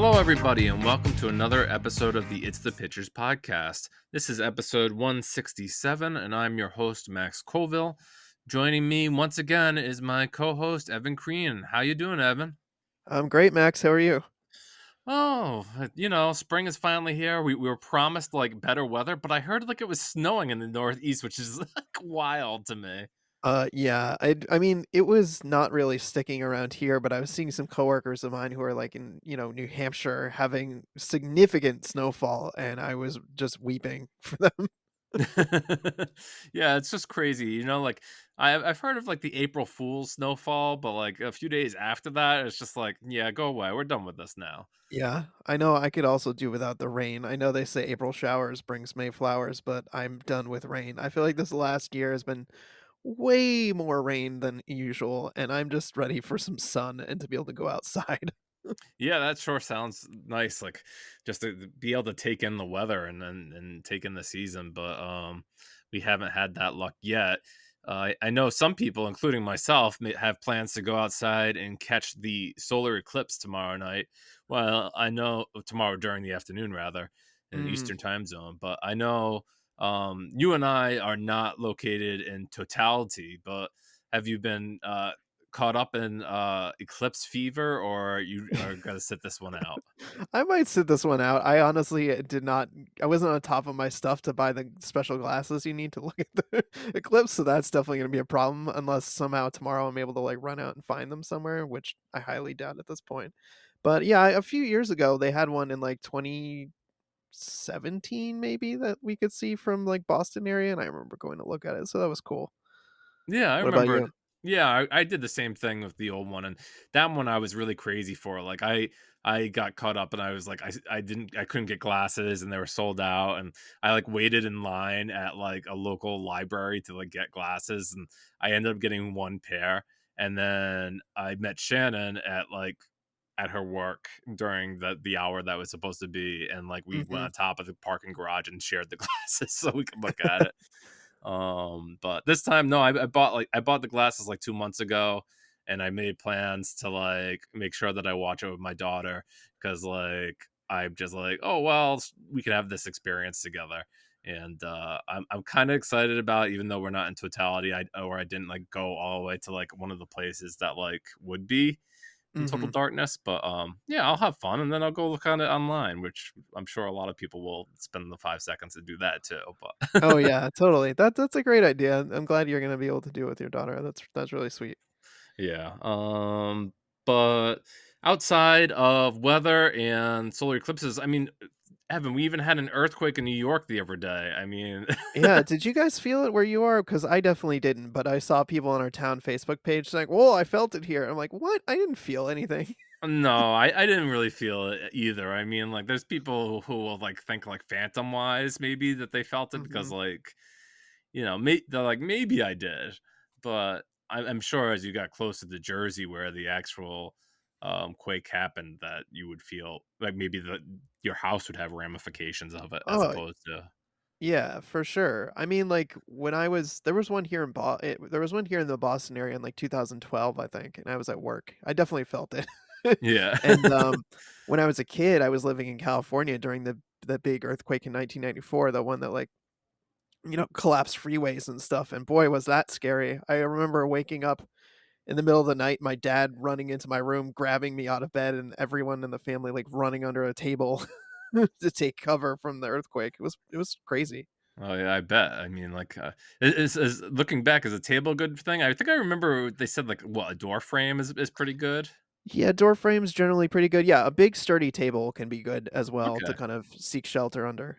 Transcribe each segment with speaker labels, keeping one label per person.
Speaker 1: Hello, everybody, and welcome to another episode of the It's the Pitchers podcast. This is episode 167, and I'm your host, Max Colville. Joining me once again is my co-host, Evan Crean. How you doing, Evan?
Speaker 2: I'm great, Max. How are you?
Speaker 1: Oh, spring is finally here. We were promised like better weather, but I heard like it was snowing in the Northeast, which is like wild to me.
Speaker 2: Yeah, I mean, it was not really sticking around here, but I was seeing some coworkers of mine who are like in, New Hampshire having significant snowfall, and I was just weeping for them.
Speaker 1: Yeah, it's just crazy. Like I've heard of like the April Fool's snowfall, but like a few days after that, it's just like, yeah, go away. We're done with this now.
Speaker 2: Yeah, I know I could also do without the rain. I know they say April showers brings May flowers, but I'm done with rain. I feel like this last year has been way more rain than usual, and I'm just ready for some sun and to be able to go outside.
Speaker 1: Yeah, that sure sounds nice. Like just to be able to take in the weather and take in the season, but we haven't had that luck yet. I know some people, including myself, may have plans to go outside and catch the solar eclipse tomorrow night. Well, I know tomorrow during the afternoon, rather, in the
Speaker 2: Mm.
Speaker 1: Eastern time zone. But I know you and I are not located in totality. But have you been caught up in eclipse fever, or you are gonna sit this one out?
Speaker 2: I might sit this one out. I honestly did not I wasn't on top of my stuff to buy the special glasses you need to look at the eclipse, so that's definitely gonna be a problem unless somehow tomorrow I'm able to, like, run out and find them somewhere, which I highly doubt at this point. But, yeah, a few years ago, they had one in, like, 2017 maybe that we could see from, like, Boston area, and I remember going to look at it, so that was cool.
Speaker 1: Yeah, I
Speaker 2: What about
Speaker 1: remember.
Speaker 2: you?
Speaker 1: Yeah, I did the same thing with the old one, and that one I was really crazy for. Like I got caught up, and I was like, I couldn't get glasses, and they were sold out, and I like waited in line at like a local library to like get glasses, and I ended up getting one pair, and then I met Shannon at her work during the hour that was supposed to be, and like we went
Speaker 2: Mhm.
Speaker 1: on top of the parking garage and shared the glasses so we could look at it. But this time, no, I bought the glasses like 2 months ago, and I made plans to like make sure that I watch it with my daughter because like I'm just like, oh well, we can have this experience together. And I'm kind of excited about it, even though we're not in totality. I didn't like go all the way to like one of the places that like would be in total
Speaker 2: Mhm.
Speaker 1: darkness. But yeah, I'll have fun, and then I'll go look on it online, which I'm sure a lot of people will spend the 5 seconds to do that too.
Speaker 2: Oh,
Speaker 1: But
Speaker 2: yeah, totally. That's a great idea. I'm glad you're gonna be able to do it with your daughter. That's really sweet.
Speaker 1: yeah. But outside of weather and solar eclipses, I mean, Evan, we even had an earthquake in New York the other day. I mean,
Speaker 2: Yeah, did you guys feel it where you are? Because I definitely didn't, but I saw people on our town Facebook page saying, "Whoa, I felt it here." I'm like, "What? I didn't feel anything."
Speaker 1: no, I didn't really feel it either. I mean, like, there's people who will like think like phantom wise, maybe that they felt it because
Speaker 2: Mhm.
Speaker 1: like they're like maybe I did, but I'm sure as you got closer to Jersey where the actual quake happened, that you would feel like maybe your house would have ramifications of it as
Speaker 2: Oh,
Speaker 1: opposed to.
Speaker 2: yeah, for sure. I mean, like, when I was there was one here in there was one here in the Boston area in, like, 2012, I think, and I was at work. I definitely felt it.
Speaker 1: Yeah.
Speaker 2: And, when I was a kid, I was living in California during the big earthquake in 1994, the one that, like, collapsed freeways and stuff, and boy, was that scary. I remember waking up in the middle of the night, my dad running into my room, grabbing me out of bed, and everyone in the family, like, running under a table to take cover from the earthquake. It was crazy.
Speaker 1: Oh yeah, I bet. I mean, like, is looking back, is a table a good thing? I think I remember they said like what a door frame is pretty good.
Speaker 2: Yeah, door frame's generally pretty good. Yeah, a big sturdy table can be good as well to
Speaker 1: Okay.
Speaker 2: kind of seek shelter under.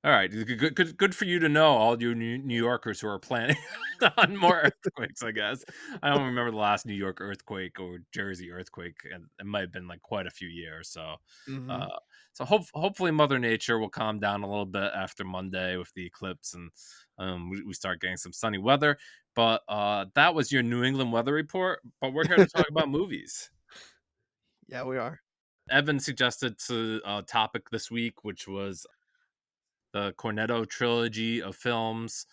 Speaker 1: All right, good for you to know, all you New Yorkers who are planning on more earthquakes. I guess I don't remember the last New York earthquake or Jersey earthquake, and it might have been like quite a few years. So,
Speaker 2: Mhm.
Speaker 1: uh, hopefully Mother Nature will calm down a little bit after Monday with the eclipse, and we start getting some sunny weather. But that was your New England weather report. But we're here to talk about movies.
Speaker 2: Yeah, we are.
Speaker 1: Evan suggested to a topic this week, which was the Cornetto trilogy of films,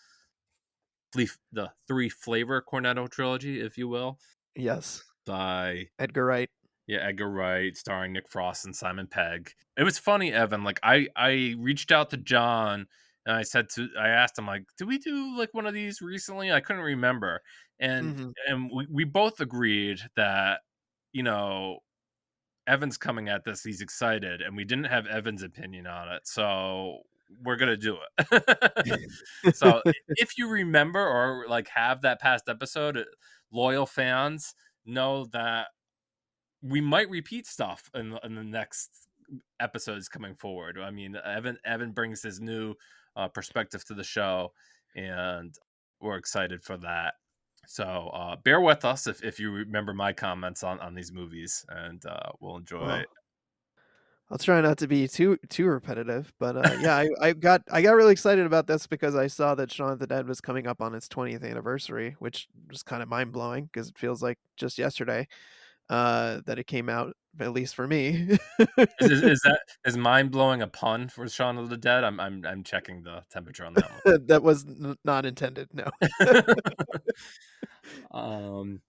Speaker 1: the Three Flavor Cornetto Trilogy, if you will,
Speaker 2: Yes.
Speaker 1: by
Speaker 2: Edgar Wright.
Speaker 1: Yeah, Edgar Wright, starring Nick Frost and Simon Pegg. It was funny, Evan. Like I reached out to John and I asked him like, "Did we do like one of these recently?" I couldn't remember, and
Speaker 2: Mhm.
Speaker 1: we both agreed that you know Evan's coming at this. He's excited, and we didn't have Evan's opinion on it, so we're gonna do it. So if you remember or like have that past episode, loyal fans know that we might repeat stuff in the next episodes coming forward. I mean, Evan brings his new perspective to the show, and we're excited for that. So bear with us if you remember my comments on these movies, and we'll enjoy
Speaker 2: Well,
Speaker 1: it.
Speaker 2: I'll try not to be too repetitive, but, yeah, I got really excited about this because I saw that Shaun of the Dead was coming up on its 20th anniversary, which was kinda mind-blowing because it feels like just yesterday, that it came out, at least for me.
Speaker 1: Is mind blowing a pun for Shaun of the Dead? I'm checking the temperature on that
Speaker 2: That was not intended, no.
Speaker 1: one. um,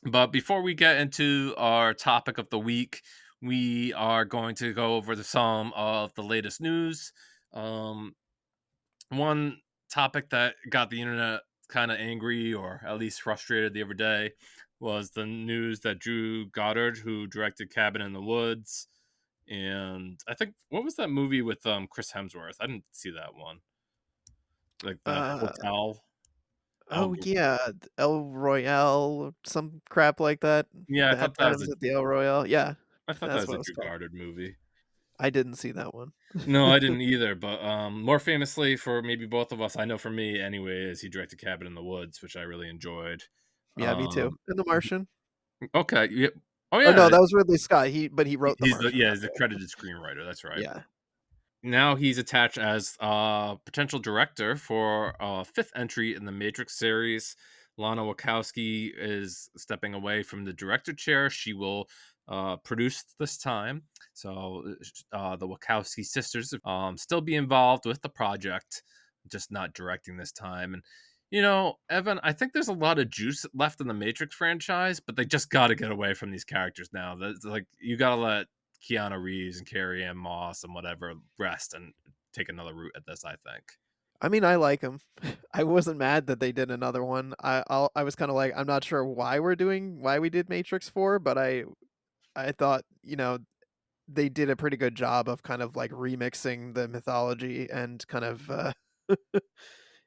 Speaker 1: But before we get into our topic of the week, we are going to go over some of the latest news. Um, One topic that got the internet kind of angry or at least frustrated the other day was the news that Drew Goddard, who directed Cabin in the Woods, and I think what was that movie with Chris Hemsworth? I didn't see that one. Like the
Speaker 2: Uh,
Speaker 1: hotel.
Speaker 2: oh,
Speaker 1: El-
Speaker 2: yeah, El Royale, some crap like that.
Speaker 1: yeah,
Speaker 2: Matt Adams at the El Royale, yeah,
Speaker 1: I thought that
Speaker 2: that's
Speaker 1: was
Speaker 2: what
Speaker 1: a
Speaker 2: it was
Speaker 1: Drew
Speaker 2: called.
Speaker 1: Goddard movie.
Speaker 2: I didn't see that one.
Speaker 1: No, I didn't either, but, more famously for maybe both of us, I know for me anyway, is he directed Cabin in the Woods, which I really enjoyed.
Speaker 2: Yeah, me too.
Speaker 1: Um,
Speaker 2: And The Martian?
Speaker 1: okay, yeah. Oh,
Speaker 2: Or no,
Speaker 1: yeah,
Speaker 2: that was Ridley Scott, he wrote The
Speaker 1: he's the
Speaker 2: Martian,
Speaker 1: yeah,
Speaker 2: not
Speaker 1: he's a
Speaker 2: directed.
Speaker 1: credited screenwriter, that's right.
Speaker 2: Yeah.
Speaker 1: Now he's attached as a potential director for a 5th entry in the Matrix series. Lana Wachowski is stepping away from the director chair. She will produce this time. So the Wachowski sisters still be involved with the project, just not directing this time. And Evan, I think there's a lot of juice left in the Matrix franchise, but they just got to get away from these characters now. That's like you got to let Keanu Reeves and Carrie Ann Moss and whatever rest and take another route at this, I think.
Speaker 2: I mean, I like him. I wasn't mad that they did another one. I was kinda like, I'm not sure why we did Matrix 4, but I thought, they did a pretty good job of kind of, like, remixing the mythology and kind of,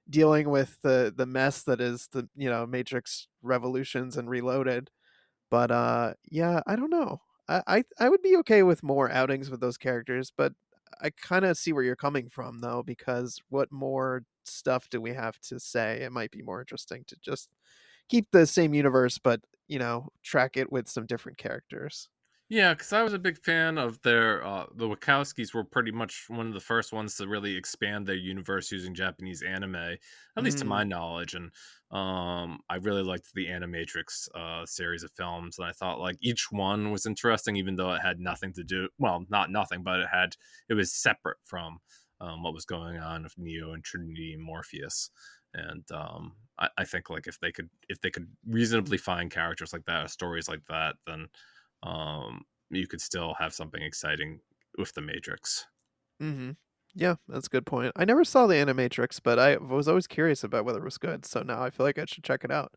Speaker 2: dealing with the mess that is Matrix Revolutions and Reloaded. But, yeah, I don't know. I would be okay with more outings with those characters, but I kinda see where you're coming from, though, because what more stuff do we have to say? It might be more interesting to just keep the same universe, but, track it with some different characters.
Speaker 1: Yeah, because I was a big fan of their. The Wachowskis were pretty much one of the first ones to really expand their universe using Japanese anime, at least to my
Speaker 2: Mm,
Speaker 1: knowledge. And I really liked the Animatrix series of films, and I thought like each one was interesting, even though it had nothing to do. Well, not nothing, but it was separate from what was going on with Neo and Trinity and Morpheus. And I think like if they could reasonably find characters like that or stories like that, then you could still have something exciting with the Matrix.
Speaker 2: mhm. Yeah, that's a good point. I never saw the Animatrix, but I was always curious about whether it was good, so now I feel like I should check it out.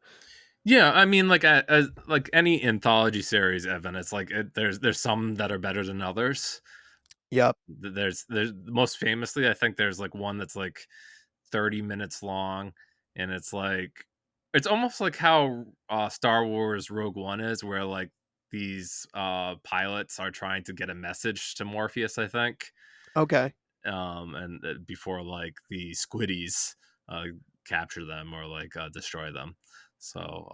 Speaker 1: Yeah, I mean, like as like any anthology series, Evan, it's like there's some that are better than others.
Speaker 2: Yep.
Speaker 1: There's most famously, I think there's like one that's like 30 minutes long, and it's like it's almost like how Star Wars Rogue One is, where like these pilots are trying to get a message to Morpheus, I think.
Speaker 2: Okay.
Speaker 1: And before like the squiddies uh capture them or like destroy them. So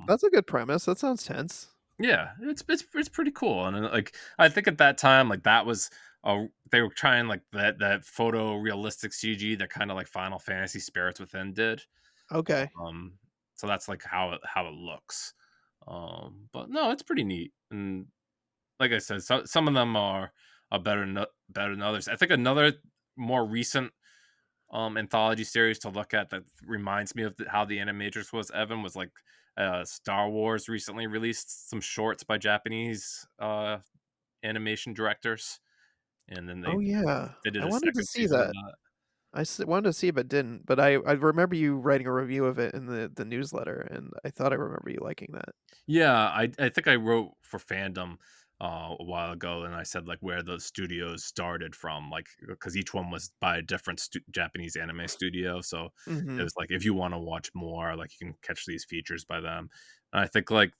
Speaker 2: That's a good premise, that sounds tense.
Speaker 1: yeah, it's pretty cool. And like I think at that time like that was they were trying like that photorealistic CG that kind of like Final Fantasy Spirits Within did.
Speaker 2: Okay.
Speaker 1: um so that's like how it looks. But no, it's pretty neat. And like I said, some of them are better than others. I think another more recent anthology series to look at that reminds me of how the Animatrix was, Evan, was like Star Wars recently released some shorts by Japanese animation directors, and then
Speaker 2: Oh, yeah.
Speaker 1: they did
Speaker 2: I
Speaker 1: a
Speaker 2: wanted to
Speaker 1: second
Speaker 2: see
Speaker 1: season of
Speaker 2: that.
Speaker 1: that.
Speaker 2: Wanted to see but didn't, but I remember you writing a review of it in the newsletter, and I thought I remember you liking that.
Speaker 1: Yeah, I think I wrote for Fandom a while ago, and I said like where the studios started from, like because each one was by a different Japanese anime studio. So it
Speaker 2: Mhm.
Speaker 1: was like if you want to watch more, like you can catch these features by them. And I think like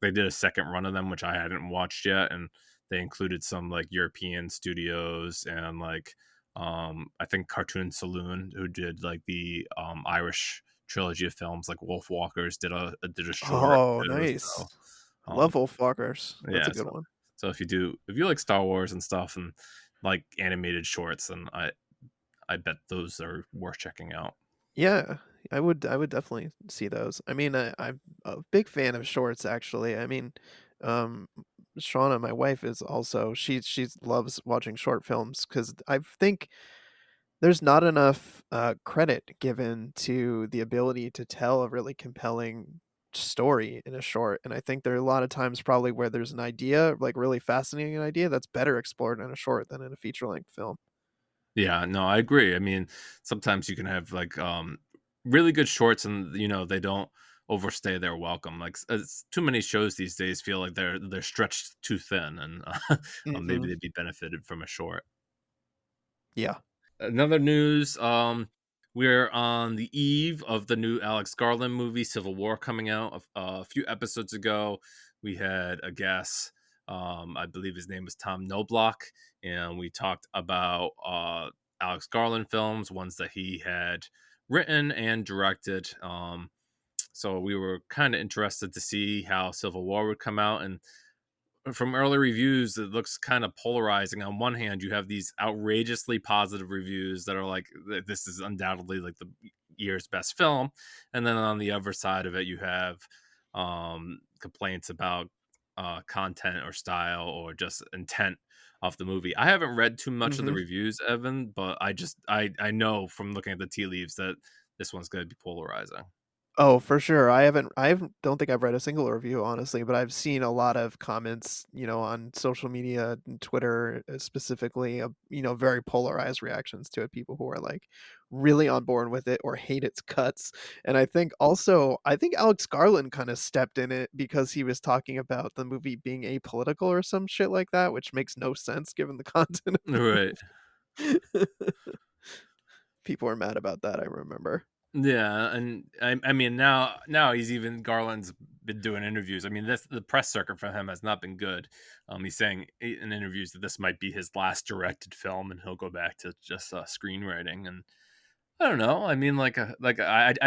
Speaker 1: they did a second run of them, which I hadn't watched yet, and they included some like European studios and like I think Cartoon Saloon, who did like the Irish trilogy of films like Wolf Walkers, did a short
Speaker 2: Oh,
Speaker 1: too. So
Speaker 2: nice. I
Speaker 1: um
Speaker 2: love Wolfwalkers. That's
Speaker 1: yeah,
Speaker 2: a good one.
Speaker 1: so if you like Star Wars and stuff and like animated shorts, then I bet those are worth checking out.
Speaker 2: Yeah, I would definitely see those. I mean, I'm a big fan of shorts, actually. I mean, um, Shauna, my wife, is also she loves watching short films because I think there's not enough, credit given to the ability to tell a really compelling story in a short, and I think there are a lot of times probably where there's an idea, like, really fascinating idea that's better explored in a short than in a feature-length film.
Speaker 1: Yeah, no, I agree. I mean, sometimes you can have like really good shorts and they don't overstay their welcome. Like too many shows these days feel like they're stretched too thin and maybe
Speaker 2: Mhm.
Speaker 1: they'd be benefited from a short.
Speaker 2: Yeah.
Speaker 1: Another news, we're on the eve of the new Alex Garland movie, Civil War, coming out. A few episodes ago, we had a guest. I believe his name was Tom Noblock, and we talked about Alex Garland films, ones that he had written and directed. So we were kind of interested to see how Civil War would come out, and from early reviews, it looks kind of polarizing. On one hand, you have these outrageously positive reviews that are like, This is undoubtedly like the year's best film," and then on the other side of it, you have complaints about content or style or just intent of the movie. I haven't read too much of the
Speaker 2: Mhm.
Speaker 1: reviews, Evan, but I know from looking at the tea leaves that this one's going to be polarizing.
Speaker 2: Oh, for sure. I haven't don't think I've read a single review, honestly, but I've seen a lot of comments, on social media and Twitter, specifically, very polarized reactions to it. People who are, like, really on board with it or hate its cuts, and I think Alex Garland kinda stepped in it because he was talking about the movie being apolitical or some shit like that, which makes no sense given the content of the
Speaker 1: Right.
Speaker 2: movie. People are mad about that, I remember.
Speaker 1: Yeah, and I mean now he's even Garland's been doing interviews. I mean, this the press circuit for him has not been good. He's saying in interviews that this might be his last directed film, and he'll go back to just screenwriting. And I don't know. I mean, I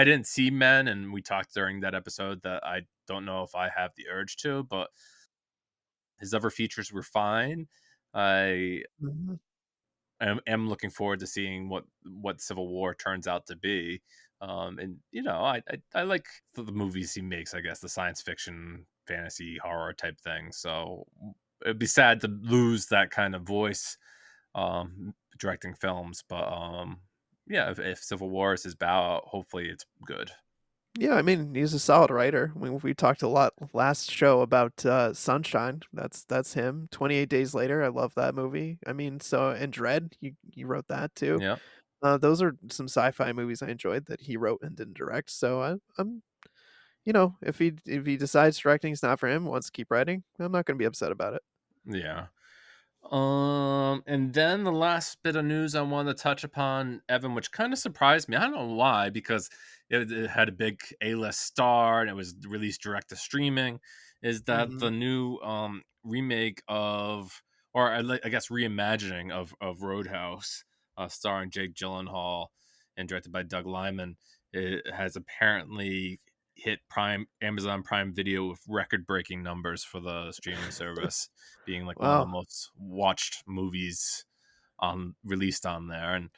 Speaker 1: didn't see Men, and we talked during that episode that I don't know if I have the urge to, but his other features were fine. I
Speaker 2: Mhm.
Speaker 1: am looking forward to seeing what Civil War turns out to be. And I like the movies he makes. I guess the science fiction, fantasy, horror type thing. So it'd be sad to lose that kind of voice directing films. But yeah, if Civil War is his bow, hopefully it's good.
Speaker 2: Yeah, I mean, he's a solid writer. We talked a lot last show about, Sunshine. That's him. 28 Days Later, I love that movie. I mean, so and Dread, he wrote that too.
Speaker 1: Yeah,
Speaker 2: Those are some sci-fi movies I enjoyed that he wrote and didn't direct. So I'm if he decides directing's not for him, wants to keep writing, I'm not gonna be upset about it.
Speaker 1: yeah. And then the last bit of news I want to touch upon, Evan, which kind of surprised me. I don't know why, because it had a big A-list star and it was released direct to streaming. Is that
Speaker 2: Mhm.
Speaker 1: the new remake of, or I guess reimagining of Roadhouse, starring Jake Gyllenhaal and directed by Doug Liman? It has apparently hit Prime Amazon Prime Video with record-breaking numbers for the streaming service, being like one of the
Speaker 2: Wow.
Speaker 1: most watched movies on released on there. And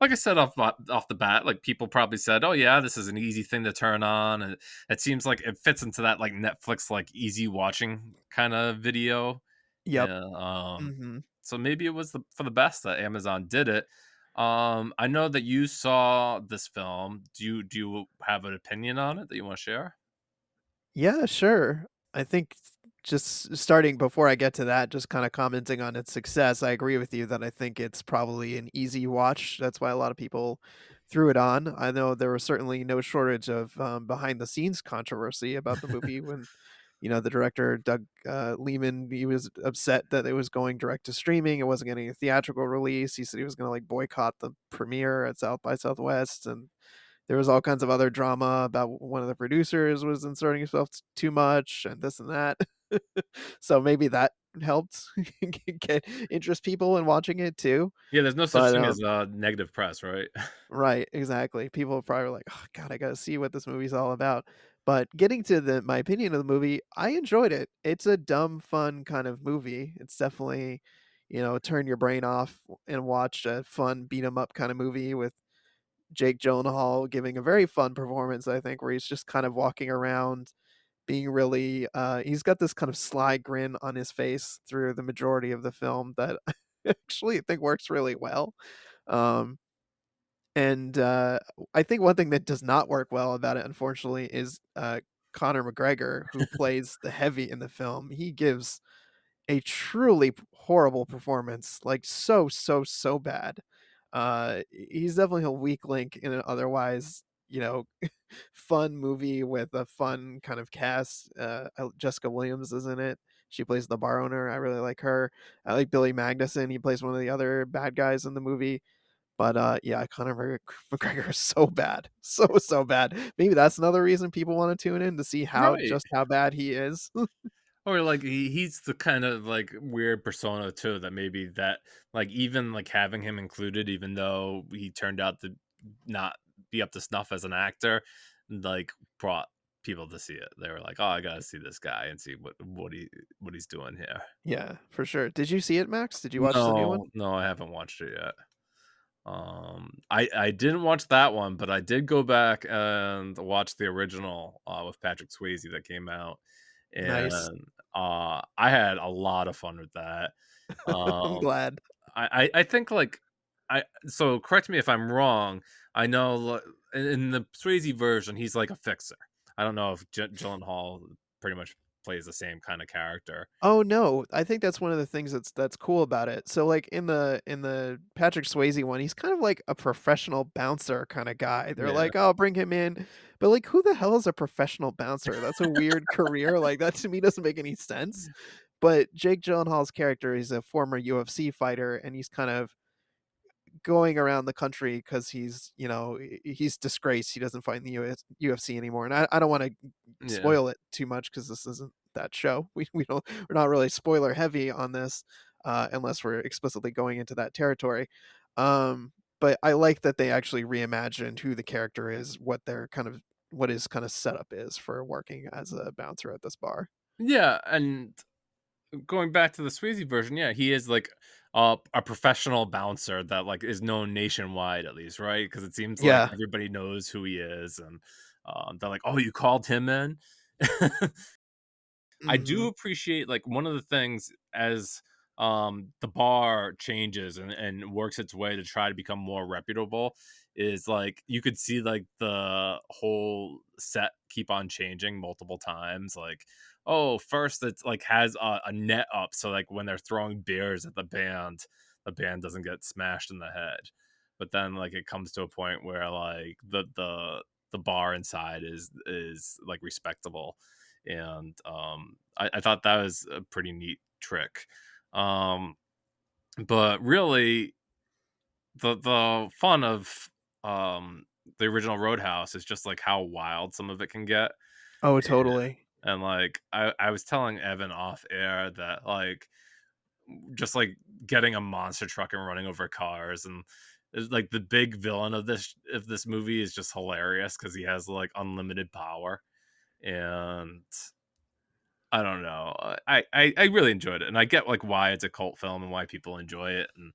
Speaker 1: like I said off the bat, like people probably said, "Oh yeah, this is an easy thing to turn on," and it seems like it fits into that like Netflix like easy watching kind of video.
Speaker 2: Yep.
Speaker 1: Yeah.
Speaker 2: Mhm.
Speaker 1: So maybe it was for the best that Amazon did it. I know that you saw this film. Do you have an opinion on it that you want to share?
Speaker 2: Yeah, sure. I think just starting before I get to that, just kinda commenting on its success, I agree with you that I think it's probably an easy watch. That's why a lot of people threw it on. I know there was certainly no shortage of, behind the scenes controversy about the movie when, the director, Doug, Liman, he was upset that it was going direct to streaming, it wasn't getting a theatrical release. He said he was gonna, like, boycott the premiere at South by Southwest, and there was all kinds of other drama about one of the producers was inserting himself too much and this and that. So maybe that helped get interest people in watching it too.
Speaker 1: Yeah, there's no such
Speaker 2: But,
Speaker 1: thing as negative press, right?
Speaker 2: right, exactly. People are probably like, "Oh god, I gotta see what this movie's all about." But getting to my opinion of the movie, I enjoyed it. It's a dumb, fun kind of movie. It's definitely, turn your brain off and watch a fun beat 'em up kind of movie with Jake Gyllenhaal giving a very fun performance, I think, where he's just kind of walking around being really he's got this kind of sly grin on his face through the majority of the film that I actually think works really well. Um, and I think one thing that does not work well about it, unfortunately, is Conor McGregor, who plays the heavy in the film. He gives a truly horrible performance, like, so, so, so bad. He's definitely a weak link in an otherwise, fun movie with a fun kind of cast. Jessica Williams is in it. She plays the bar owner. I really like her. I like Billy Magnussen. He plays one of the other bad guys in the movie. But, yeah, Conor McGregor is so bad. So, so bad. Maybe that's another reason people wanna tune in to see
Speaker 1: Right.
Speaker 2: just how bad he is.
Speaker 1: Or like he's the kind of like weird persona too that maybe that like even like having him included, even though he turned out to not be up to snuff as an actor, like brought people to see it. They were like, "Oh, I gotta see this guy and see what he's doing here."
Speaker 2: Yeah, for sure. Did you see it, Max? Did you watch the new one?
Speaker 1: No, no, I haven't watched it yet. I didn't watch that one, but I did go back and watch the original with Patrick Swayze that came out,
Speaker 2: Nice.
Speaker 1: and I had a lot of fun with that.
Speaker 2: I'm
Speaker 1: Um,
Speaker 2: glad.
Speaker 1: I think like I so correct me if I'm wrong. I know in the Swayze version, he's like a fixer. I don't know if Gyllenhaal pretty much plays the same kind of character.
Speaker 2: Oh, no, I think that's one of the things that's cool about it. So, like, in the Patrick Swayze one, he's kind of like a professional bouncer kinda guy. They're
Speaker 1: Yeah,
Speaker 2: like, "Oh, bring him in." But, like, who the hell is a professional bouncer? That's a weird career, like, that to me doesn't make any sense. But Jake Gyllenhaal's character, he's a former UFC fighter, and he's kind of going around the country because he's disgraced. He doesn't fight in the UFC anymore, and I don't wanna
Speaker 1: yeah.
Speaker 2: spoil it too much because this isn't that show. We're not really spoiler heavy on this, unless we're explicitly going into that territory. But I like that they actually reimagined who the character is, what his kinda setup is for working as a bouncer at this bar.
Speaker 1: Yeah, and going back to the Swayze version, yeah, he is like a professional bouncer that like is known nationwide at least, right? Because it seems like
Speaker 2: Yeah.
Speaker 1: everybody knows who he is, and they're like, "Oh, you called him in." I do
Speaker 2: Mhm.
Speaker 1: appreciate like one of the things as the bar changes and works its way to try to become more reputable is like you could see like the whole set keep on changing multiple times. Like, oh, first it's like has a net up so like when they're throwing beers at the band doesn't get smashed in the head. But then like it comes to a point where like the bar inside is like respectable, and I thought that was a pretty neat trick. Um, but really, the fun of the original Roadhouse is just like how wild some of it can get.
Speaker 2: Oh,
Speaker 1: Yeah.
Speaker 2: totally.
Speaker 1: And like I was telling Evan off air that like just like getting a monster truck and running over cars and like the big villain of this movie is just hilarious because he has like unlimited power, and I don't know. I really enjoyed it, and I get like why it's a cult film and why people enjoy it. And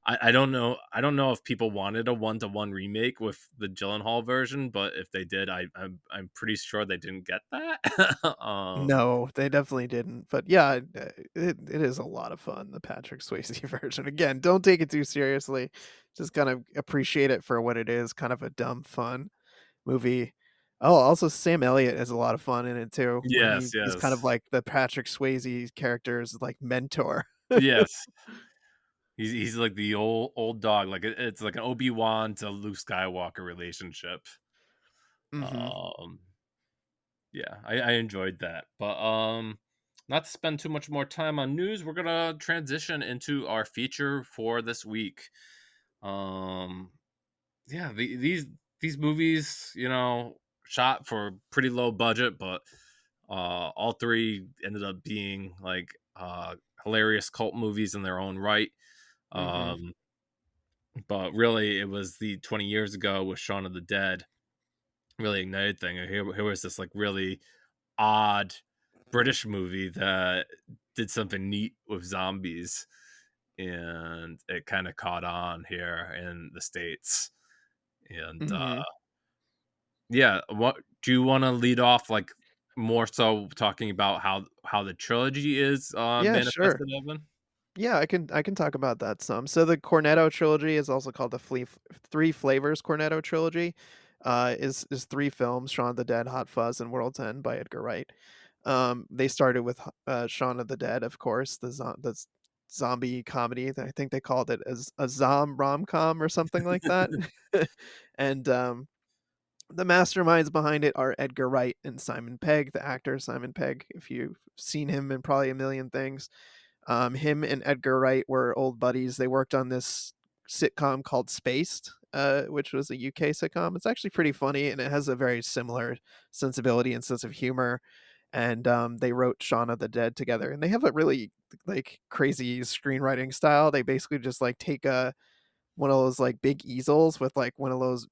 Speaker 1: I don't know. I don't know if people wanted a one to one remake with the Gyllenhaal version, but if they did, I'm pretty sure they didn't get that.
Speaker 2: No, they definitely didn't, but yeah, it is a lot of fun, the Patrick Swayze version. Again, don't take it too seriously, just kind of appreciate it for what it is, kind of a dumb fun movie. Oh, also Sam Elliott is a lot of fun in it too, when
Speaker 1: Yes,
Speaker 2: he's kind of
Speaker 1: yes.
Speaker 2: like the Patrick Swayze character's, like, mentor.
Speaker 1: Yes. He's like the old dog, like, it's like an Obi-Wan to Luke Skywalker relationship.
Speaker 2: Mhm.
Speaker 1: Um, yeah, I enjoyed that, but, not to spend too much more time on news, we're gonna transition into our feature for this week. Um, yeah, these movies, shot for pretty low budget, but, all 3 ended up being, like, hilarious cult movies in their own right.
Speaker 2: Mhm.
Speaker 1: Um, but really, it was the 20 years ago with Shaun of the Dead really ignited thing. And here was this like really odd British movie that did something neat with zombies, and it kind of caught on here in the States. And
Speaker 2: Mhm.
Speaker 1: yeah, what do you want to lead off like more so talking about how the trilogy is
Speaker 2: Yeah, sure.
Speaker 1: manifested, Evan?
Speaker 2: Yeah, I can talk about that some. So the Cornetto Trilogy is also called the Three Flavors Cornetto Trilogy. Is 3 films: Shaun of the Dead, Hot Fuzz, and World's End by Edgar Wright. They started with Shaun of the Dead, of course, the zombie comedy. I think they called it as a rom-com or something like that. And the masterminds behind it are Edgar Wright and Simon Pegg, the actor Simon Pegg. If you've seen him in probably a million things. Him and Edgar Wright were old buddies. They worked on this sitcom called Spaced, which was a UK sitcom. It's actually pretty funny, and it has a very similar sensibility and sense of humor. And they wrote Shaun of the Dead together, and they have a really like crazy screenwriting style. They basically just like take a one of those like big easels with like one of those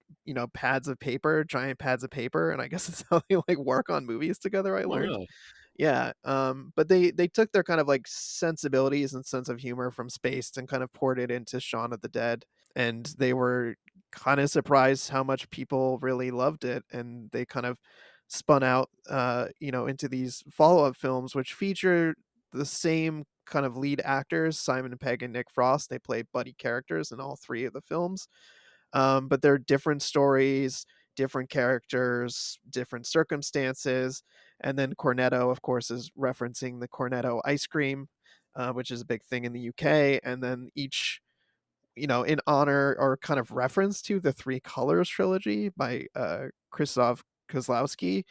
Speaker 2: pads of paper, giant pads of paper, and I guess it's how they like work on movies together. I
Speaker 1: Oh,
Speaker 2: learned.
Speaker 1: really?
Speaker 2: Yeah, but they took their kind of, like, sensibilities and sense of humor from Spaced and kind of poured it into Shaun of the Dead, and they were kinda surprised how much people really loved it, and they kind of spun out, into these follow-up films which feature the same kind of lead actors, Simon Pegg and Nick Frost. They play buddy characters in all 3 of the films, but they're different stories, different characters, different circumstances. And then Cornetto, of course, is referencing the Cornetto ice cream, which is a big thing in the UK. And then each, in honor or kind of reference to the Three Colors trilogy by Krzysztof Kozlowski,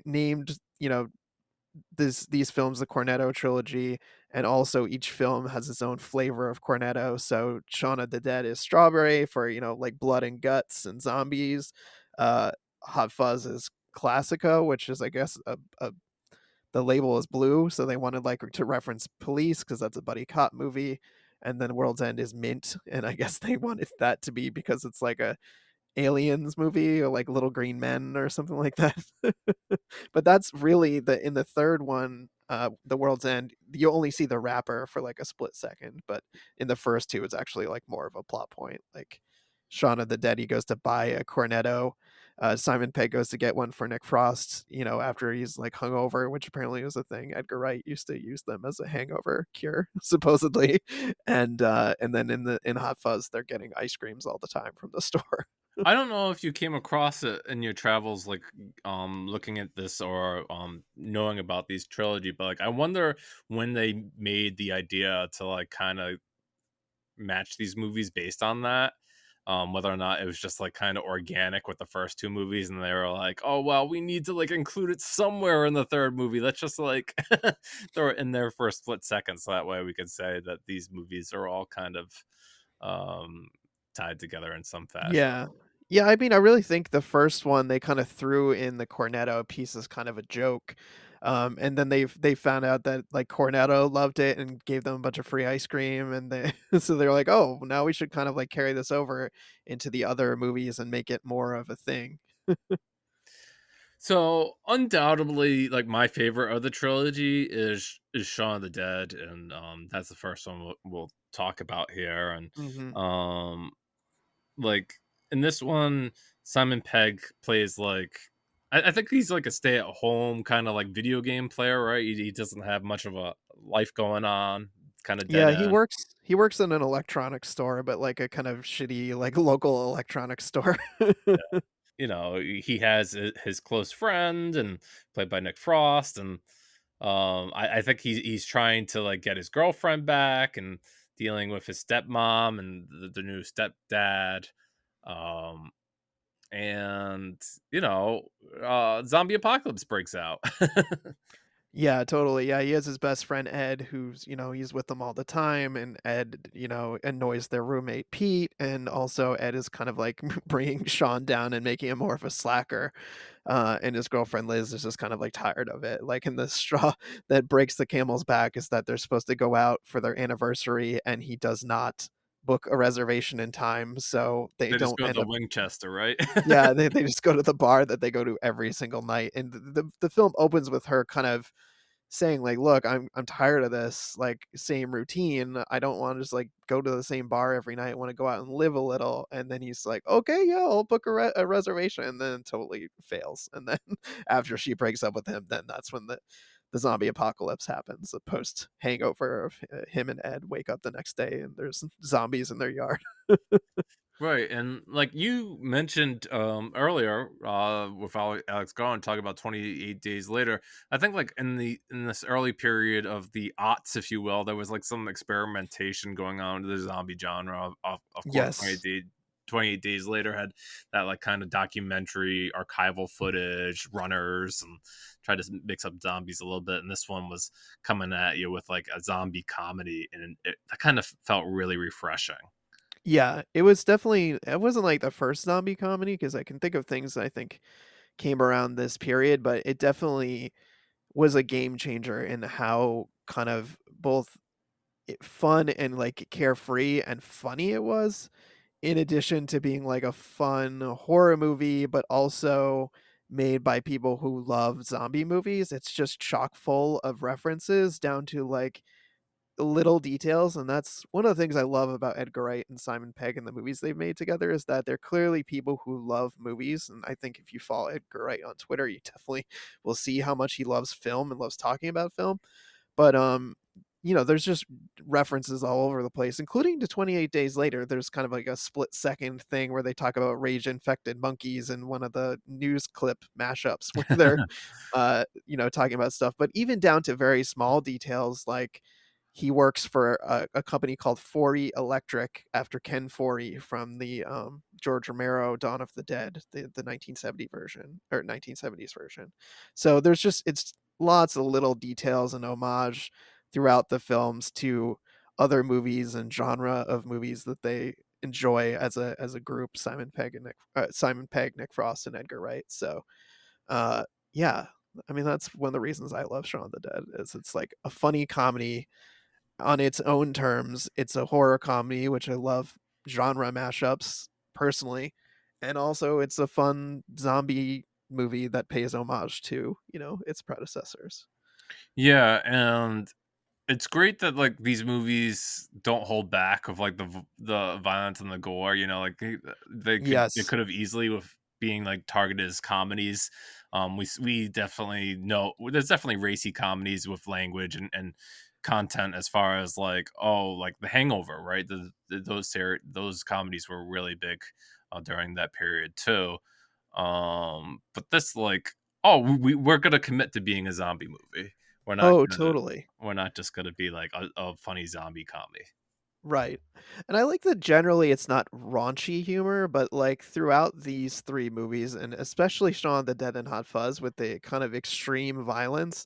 Speaker 2: named, these films, the Cornetto trilogy, and also each film has its own flavor of Cornetto. So Shaun of the Dead is strawberry for, like blood and guts and zombies. Uh, Hot Fuzz is Classico, which is, I guess, the label is blue, so they wanted like to reference police because that's a buddy cop movie. And then World's End is mint, and I guess they wanted that to be because it's like a Aliens movie or like Little Green Men or something like that. But that's really in the 3rd one, The World's End, you only see the rapper for like a split second, but in the first 2, it's actually like more of a plot point. Like Shaun of the Dead, he goes to buy a cornetto. Simon Pegg goes to get one for Nick Frost, after he's like hungover, which apparently was a thing. Edgar Wright used to use them as a hangover cure, supposedly. And then in Hot Fuzz, they're getting ice creams all the time from the store.
Speaker 1: I don't know if you came across it in your travels, like, looking at this or, knowing about these trilogy, but, like, I wonder when they made the idea to, like, kinda match these movies based on that, whether or not it was just, like, kinda organic with the first 2 movies, and they were like, "Oh, well, we need to, like, include it somewhere in the 3rd movie. Let's just, like, throw it in there for a split second, so that way we could say that these movies are all kind of, um, tied together in some fashion."
Speaker 2: Yeah. Yeah, I mean, I really think the first one, they kinda threw in the Cornetto piece as kind of a joke, and then they found out that, like, Cornetto loved it and gave them a bunch of free ice cream, and they so they're like, "Oh, now we should kind of, like, carry this over into the other movies and make it more of a thing."
Speaker 1: So undoubtedly, like my favorite of the trilogy is Shaun of the Dead, and that's the first one we'll talk about here. And
Speaker 2: Mhm.
Speaker 1: um, like in this one, Simon Pegg plays like I think he's like a stay at home kind of like video game player, right? He doesn't have much of a life going on, kind of dead
Speaker 2: Yeah,
Speaker 1: end.
Speaker 2: he works in an electronics store, but, like, a kind of shitty, like, local electronics store.
Speaker 1: he has his close friend and played by Nick Frost, and I think he's trying to like get his girlfriend back and dealing with his stepmom and the new stepdad. Um, and zombie apocalypse breaks out.
Speaker 2: Yeah, totally. Yeah, he has his best friend Ed, who's, he's with them all the time, and Ed, annoys their roommate Pete, and also Ed is kind of like bringing Sean down and making him more of a slacker. And his girlfriend Liz is just kind of like tired of it. Like, in the straw that breaks the camel's back is that they're supposed to go out for their anniversary, and he does not book a reservation in time, so they
Speaker 1: They just
Speaker 2: don't
Speaker 1: go
Speaker 2: end
Speaker 1: to
Speaker 2: up.
Speaker 1: Winchester, right?
Speaker 2: Yeah, they just go to the bar that they go to every single night, and the film opens with her kind of saying like, "Look, I'm tired of this, like, same routine. I don't wanna just, like, go to the same bar every night. I wanna go out and live a little." And then he's like, "Okay, yeah, I'll book a reservation," and then totally fails. And then after she breaks up with him, then that's when the zombie apocalypse happens. The post hangover of, him and Ed wake up the next day and there's zombies in their yard.
Speaker 1: Right, and like you mentioned earlier, with Alex Garland talking about 28 Days Later, I think like in this early period of the aughts, if you will, there was like some experimentation going on with the zombie genre. Of course,
Speaker 2: Yes.
Speaker 1: 28 Days Later had that like kind of documentary archival footage, runners, and tried to mix up zombies a little bit. And this one was coming at you with like a zombie comedy, and that kind of felt really refreshing.
Speaker 2: Yeah, it wasn't like the first zombie comedy because I can think of things that I think came around this period, but it definitely was a game changer in how kind of both fun and, like, carefree and funny it was, in addition to being, like, a fun horror movie, but also made by people who love zombie movies. It's just chock full of references down to, like, little details, and that's one of the things I love about Edgar Wright and Simon Pegg and the movies they've made together is that they're clearly people who love movies, and I think if you follow Edgar Wright on Twitter, you definitely will see how much he loves film and loves talking about film. But, there's just references all over the place, including to 28 Days Later. There's kind of like a split second thing where they talk about rage-infected monkeys in one of the news clip mashups where they're, talking about stuff. But even down to very small details, like he works for a company called Forey Electric after Ken Forey from the George Romero Dawn of the Dead, the 1970 version or 1970s version. So it's lots of little details and homage throughout the films to other movies and genre of movies that they enjoy as a group. Simon Pegg, Nick Frost, and Edgar Wright. So uh, yeah, I mean that's one of the reasons I love Shaun of the Dead is it's like a funny comedy on its own terms. It's a horror comedy, which I love genre mashups personally, and also it's a fun zombie movie that pays homage to, its predecessors.
Speaker 1: Yeah, and it's great that like these movies don't hold back of like the violence and the gore. Like they
Speaker 2: Yes.
Speaker 1: could have easily with being like targeted as comedies. We definitely know there's definitely racy comedies with language and content as far as like like The Hangover, right? Those comedies were really big during that period too. But this like we're gonna commit to being a zombie movie. We're not
Speaker 2: Oh,
Speaker 1: gonna
Speaker 2: totally.
Speaker 1: we're not just gonna be like a funny zombie comedy.
Speaker 2: Right. And I like that generally it's not raunchy humor, but like throughout these three movies, and especially Shaun of the Dead and Hot Fuzz with the kind of extreme violence,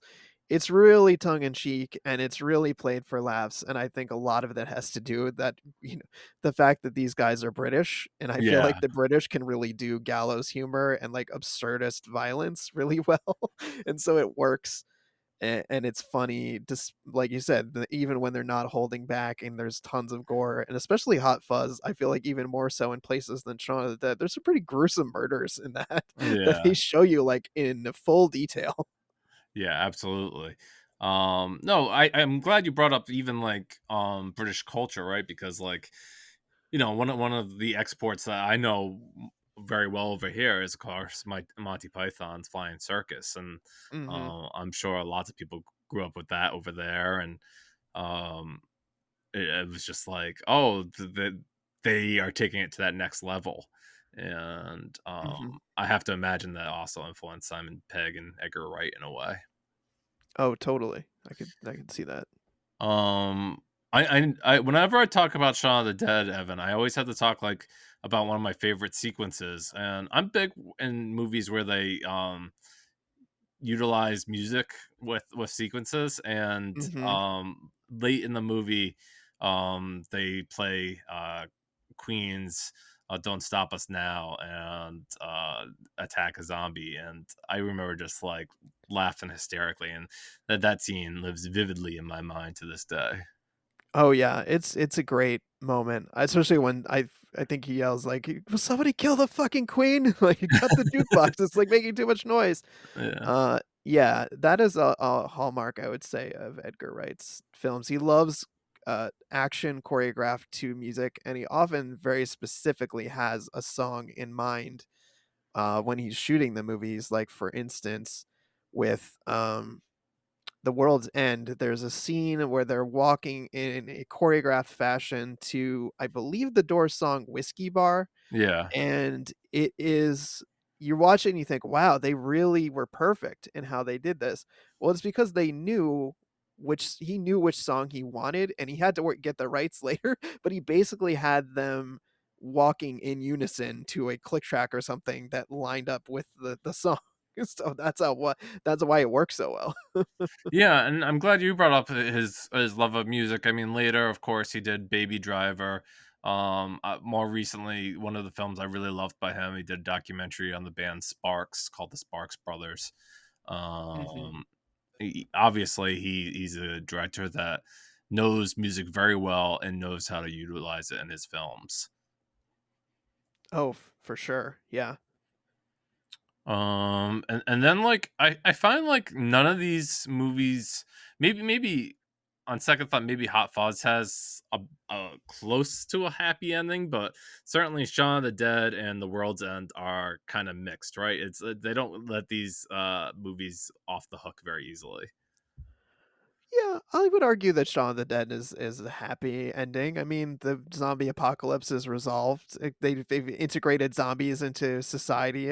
Speaker 2: it's really tongue in cheek and it's really played for laughs. And I think a lot of that has to do with that, the fact that these guys are British. And I feel like
Speaker 1: Yeah,
Speaker 2: the British can really do gallows humor and like absurdist violence really well. And so it works and it's funny just like you said, even when they're not holding back and there's tons of gore, and especially Hot Fuzz, I feel like even more so in places than Shaun of the Dead, there's some pretty gruesome murders in that that
Speaker 1: yeah,
Speaker 2: they show you like in full detail.
Speaker 1: yeah, absolutely. No, I'm glad you brought up even like British culture, right? Because like one of the exports that I know very well over here is of course my Monty Python's Flying Circus, and
Speaker 2: Mhm.
Speaker 1: I'm sure lots of people grew up with that over there, and um, it was just like, they are taking it to that next level. and
Speaker 2: Mhm.
Speaker 1: I have to imagine that also influenced Simon Pegg and Edgar Wright in a way.
Speaker 2: Oh, totally. I could see that.
Speaker 1: Um, I whenever I talk about Shaun of the Dead, Evan, I always have to talk like about one of my favorite sequences, and I'm big in movies where they utilize music with sequences, and
Speaker 2: Mhm.
Speaker 1: late in the movie, they play Queen's "Don't Stop Us Now" and "Attack a Zombie," and I remember just like laughing hysterically, and that scene lives vividly in my mind to this day.
Speaker 2: Oh, yeah, it's a great moment, especially when I think he yells like, "Will somebody kill the fucking queen?" Like, "Cut the jukebox, it's, like, making too much noise."
Speaker 1: Yeah,
Speaker 2: Yeah, that is a hallmark, I would say, of Edgar Wright's films. He loves, action choreographed to music, and he often very specifically has a song in mind, when he's shooting the movies. Like, for instance, with, The World's End, there's a scene where they're walking in a choreographed fashion to, I believe, the Doors song "Whiskey Bar,"
Speaker 1: yeah,
Speaker 2: and it is you watch it and you think, "Wow, they really were perfect in how they did this." Well, it's because they knew he knew which song he wanted, and he had to get the rights later, but he basically had them walking in unison to a click track or something that lined up with the song. So that's why it works so well.
Speaker 1: yeah. And I'm glad you brought up his love of music. I mean, later, of course, he did Baby Driver. More recently, one of the films I really loved by him, he did a documentary on the band Sparks called the Sparks Brothers.
Speaker 2: Mhm.
Speaker 1: Um, Obviously, he's a director that knows music very well and knows how to utilize it in his films.
Speaker 2: Oh, for sure, yeah.
Speaker 1: And then like I find like none of these movies, maybe on second thought, maybe Hot Fuzz has a close to a happy ending, but certainly Shaun of the Dead and The World's End are kind of mixed, right? It's they don't let these movies off the hook very easily.
Speaker 2: Yeah, I would argue that Shaun of the Dead is a happy ending. I mean, the zombie apocalypse is resolved. They've integrated zombies into society,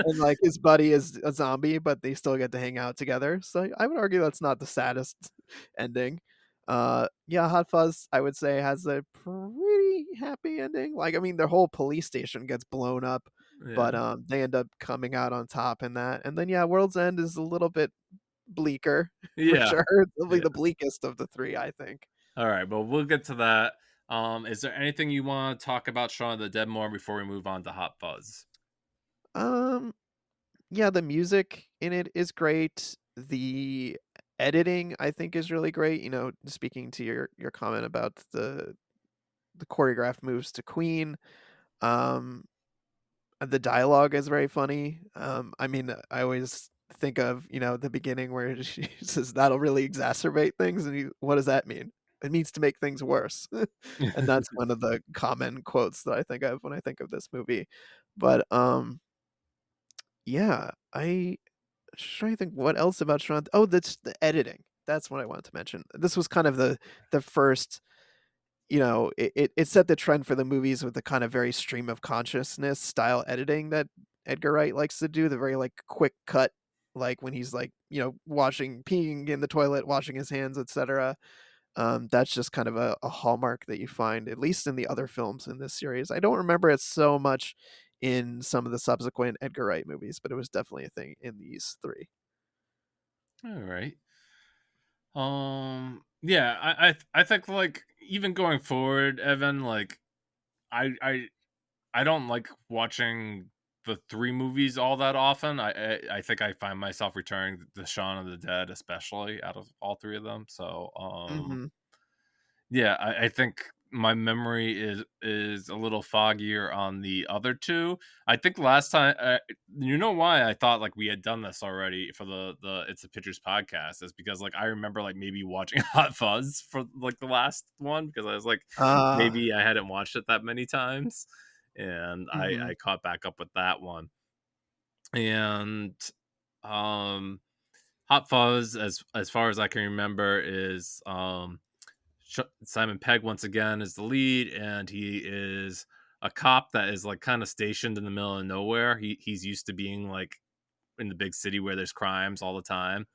Speaker 2: and like his buddy is a zombie, but they still get to hang out together. So I would argue that's not the saddest ending. Yeah, Hot Fuzz, I would say, has a pretty happy ending. Like, I mean, their whole police station gets blown up,
Speaker 1: Yeah,
Speaker 2: but they end up coming out on top in that. And then yeah, World's End is a little bit bleaker for
Speaker 1: yeah,
Speaker 2: sure. Probably
Speaker 1: yeah.
Speaker 2: the bleakest of the 3, I think.
Speaker 1: All right, well, we'll get to that. Is there anything you want to talk about Shaun of the Dead more before we move on to Hot Fuzz?
Speaker 2: Um, yeah, the music in it is great. The editing, I think, is really great. You know, speaking to your comment about the choreographed moves to Queen, um, the dialogue is very funny. I mean, I always think of, the beginning where she says, "That'll really exacerbate things," and what does that mean? It means to make things worse. And that's one of the common quotes that I think of when I think of this movie. But, yeah, I just trying to think what else about Shaun oh, that's the editing. That's what I wanted to mention. This was kind of the first, it set the trend for the movies with the kind of very stream of consciousness style editing that Edgar Wright likes to do, the very, like, quick cut, like, when he's, like, peeing in the toilet, washing his hands, etcetera. That's just kind of a hallmark that you find, at least in the other films in this series. I don't remember it so much in some of the subsequent Edgar Wright movies, but it was definitely a thing in these 3.
Speaker 1: All right. Yeah, I think like even going forward, Evan, like I I I don't like watching the 3 movies all that often. I think I find myself returning to Shaun of the Dead, especially out of all 3 of them. So,
Speaker 2: Mhm.
Speaker 1: yeah, I think my memory is a little foggier on the other 2. I think last time, you know why I thought like we had done this already for the It's a Pictures podcast is because like I remember like maybe watching Hot Fuzz for like the last one because I was like
Speaker 2: Ah,
Speaker 1: maybe I hadn't watched it that many times, and I
Speaker 2: mhm.
Speaker 1: caught back up with that one. And um Hot Fuzz, as far as I can remember, is Simon Pegg once again is the lead, and he is a cop that is like kind of stationed in the middle of nowhere. He's used to being like in the big city where there's crimes all the time,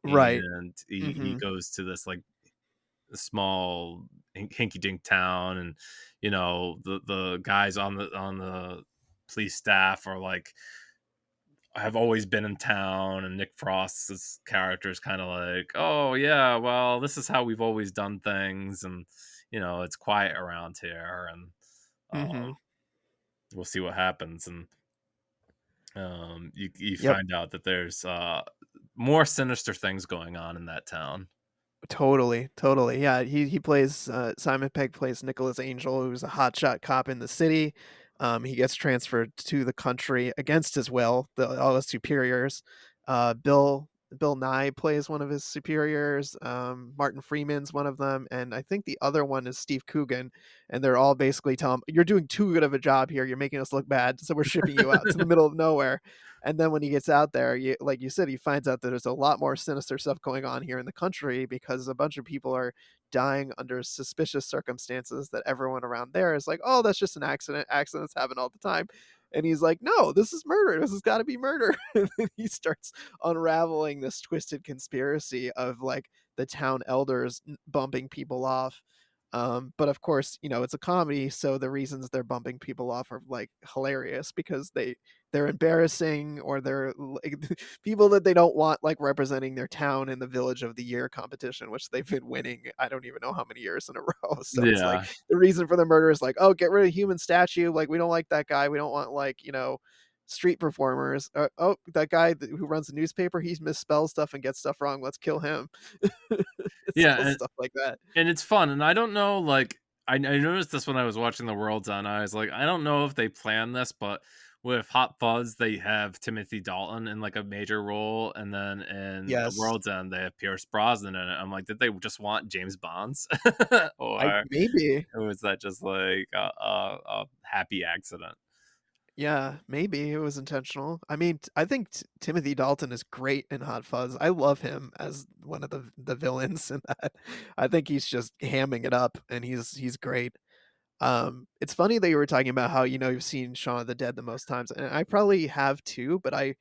Speaker 2: Right.
Speaker 1: and he
Speaker 2: Mhm.
Speaker 1: goes to this like small hinky dink town, and the guys on the police staff are like have always been in town, and Nick Frost's character is kind of like, oh yeah, well this is how we've always done things, and it's quiet around here, and
Speaker 2: Mhm.
Speaker 1: we'll see what happens, and you
Speaker 2: Yep.
Speaker 1: find out that there's more sinister things going on in that town.
Speaker 2: Totally, totally. Yeah, he plays Simon Pegg plays Nicholas Angel, who's a hotshot cop in the city. He gets transferred to the country against his will, all his superiors. Bill Nye plays one of his superiors. Martin Freeman's one of them, and I think the other one is Steve Coogan. And they're all basically tell him, "You're doing too good of a job here. You're making us look bad, so we're shipping you out to the middle of nowhere." And then when he gets out there, like you said, he finds out that there's a lot more sinister stuff going on here in the country because a bunch of people are dying under suspicious circumstances that everyone around there is like, "Oh, that's just an accident. Accidents happen all the time." And he's like, "No, this is murder. This has got to be murder." And then he starts unraveling this twisted conspiracy of like the town elders bumping people off. But of course, it's a comedy, so the reasons they're bumping people off are like hilarious because they're embarrassing or they're like people that they don't want like representing their town in the village of the year competition, which they've been winning I don't even know how many years in a row. So it's like
Speaker 1: Yeah.
Speaker 2: the reason for the murder is like, oh, get rid of human statue. Like we don't like that guy. We don't want like, street performers. Oh, that guy who runs the newspaper, he misspells stuff and gets stuff wrong. Let's kill him. It's
Speaker 1: Yeah,
Speaker 2: all stuff like that.
Speaker 1: and it's fun, and I don't know, like, I noticed this when I was watching The World's End. I was like, I don't know if they planned this, but with Hot Fuzz, they have Timothy Dalton in like a major role, and then in The
Speaker 2: Yes.
Speaker 1: World's End, they have Pierce Brosnan in it. I'm like, did they just want James Bonds,
Speaker 2: I
Speaker 1: or
Speaker 2: maybe.
Speaker 1: was that just like a happy accident?
Speaker 2: Yeah, maybe it was intentional. I mean, I think Timothy Dalton is great in Hot Fuzz. I love him as one of the villains in that. I think he's just hamming it up, and he's great. It's funny that you were talking about how you've seen Shaun of the Dead the most times, and I probably have too. But I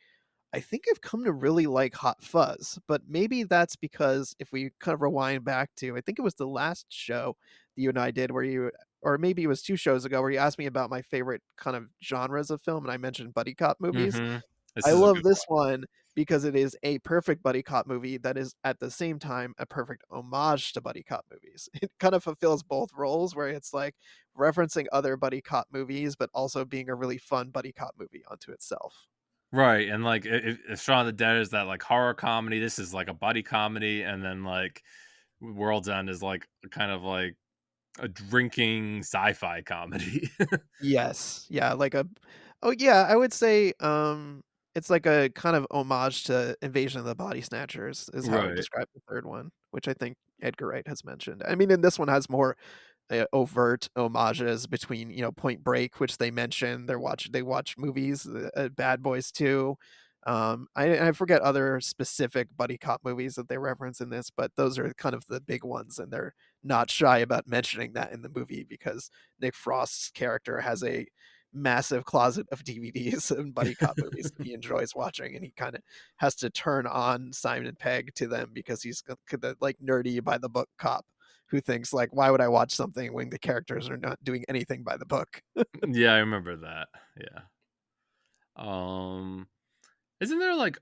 Speaker 2: think I've come to really like Hot Fuzz, but maybe that's because if we kind of rewind back to, I think it was the last show that you and I did where or maybe it was 2 shows ago where you asked me about my favorite kind of genres of film, and I mentioned buddy cop movies.
Speaker 1: Mhm. This
Speaker 2: I
Speaker 1: is a
Speaker 2: love
Speaker 1: good
Speaker 2: this
Speaker 1: one.
Speaker 2: one because it is a perfect buddy cop movie that is at the same time a perfect homage to buddy cop movies. It kind of fulfills both roles where it's like referencing other buddy cop movies, but also being a really fun buddy cop movie unto itself.
Speaker 1: Right, and, like, if Shaun of the Dead is that, like, horror comedy, this is, like, a buddy comedy, and then, like, World's End is, like, kind of like a drinking sci-fi comedy.
Speaker 2: Yes. Yeah, like a oh, yeah, I would say, it's like a kind of homage to Invasion of the Body Snatchers is how I would
Speaker 1: Right.
Speaker 2: describe the 3rd one, which I think Edgar Wright has mentioned. I mean, and this one has more, overt homages between, Point Break, which they mention, they watch movies, Bad Boys 2. I forget other specific buddy cop movies that they reference in this, but those are kind of the big ones, and they're not shy about mentioning that in the movie because Nick Frost's character has a massive closet of DVDs and buddy cop movies that he enjoys watching, and he kinda has to turn on Simon Pegg to them because he's the, like, nerdy by the book cop who thinks, like, "Why would I watch something when the characters are not doing anything by the book?"
Speaker 1: Yeah, I remember that, yeah. Um, isn't there, like,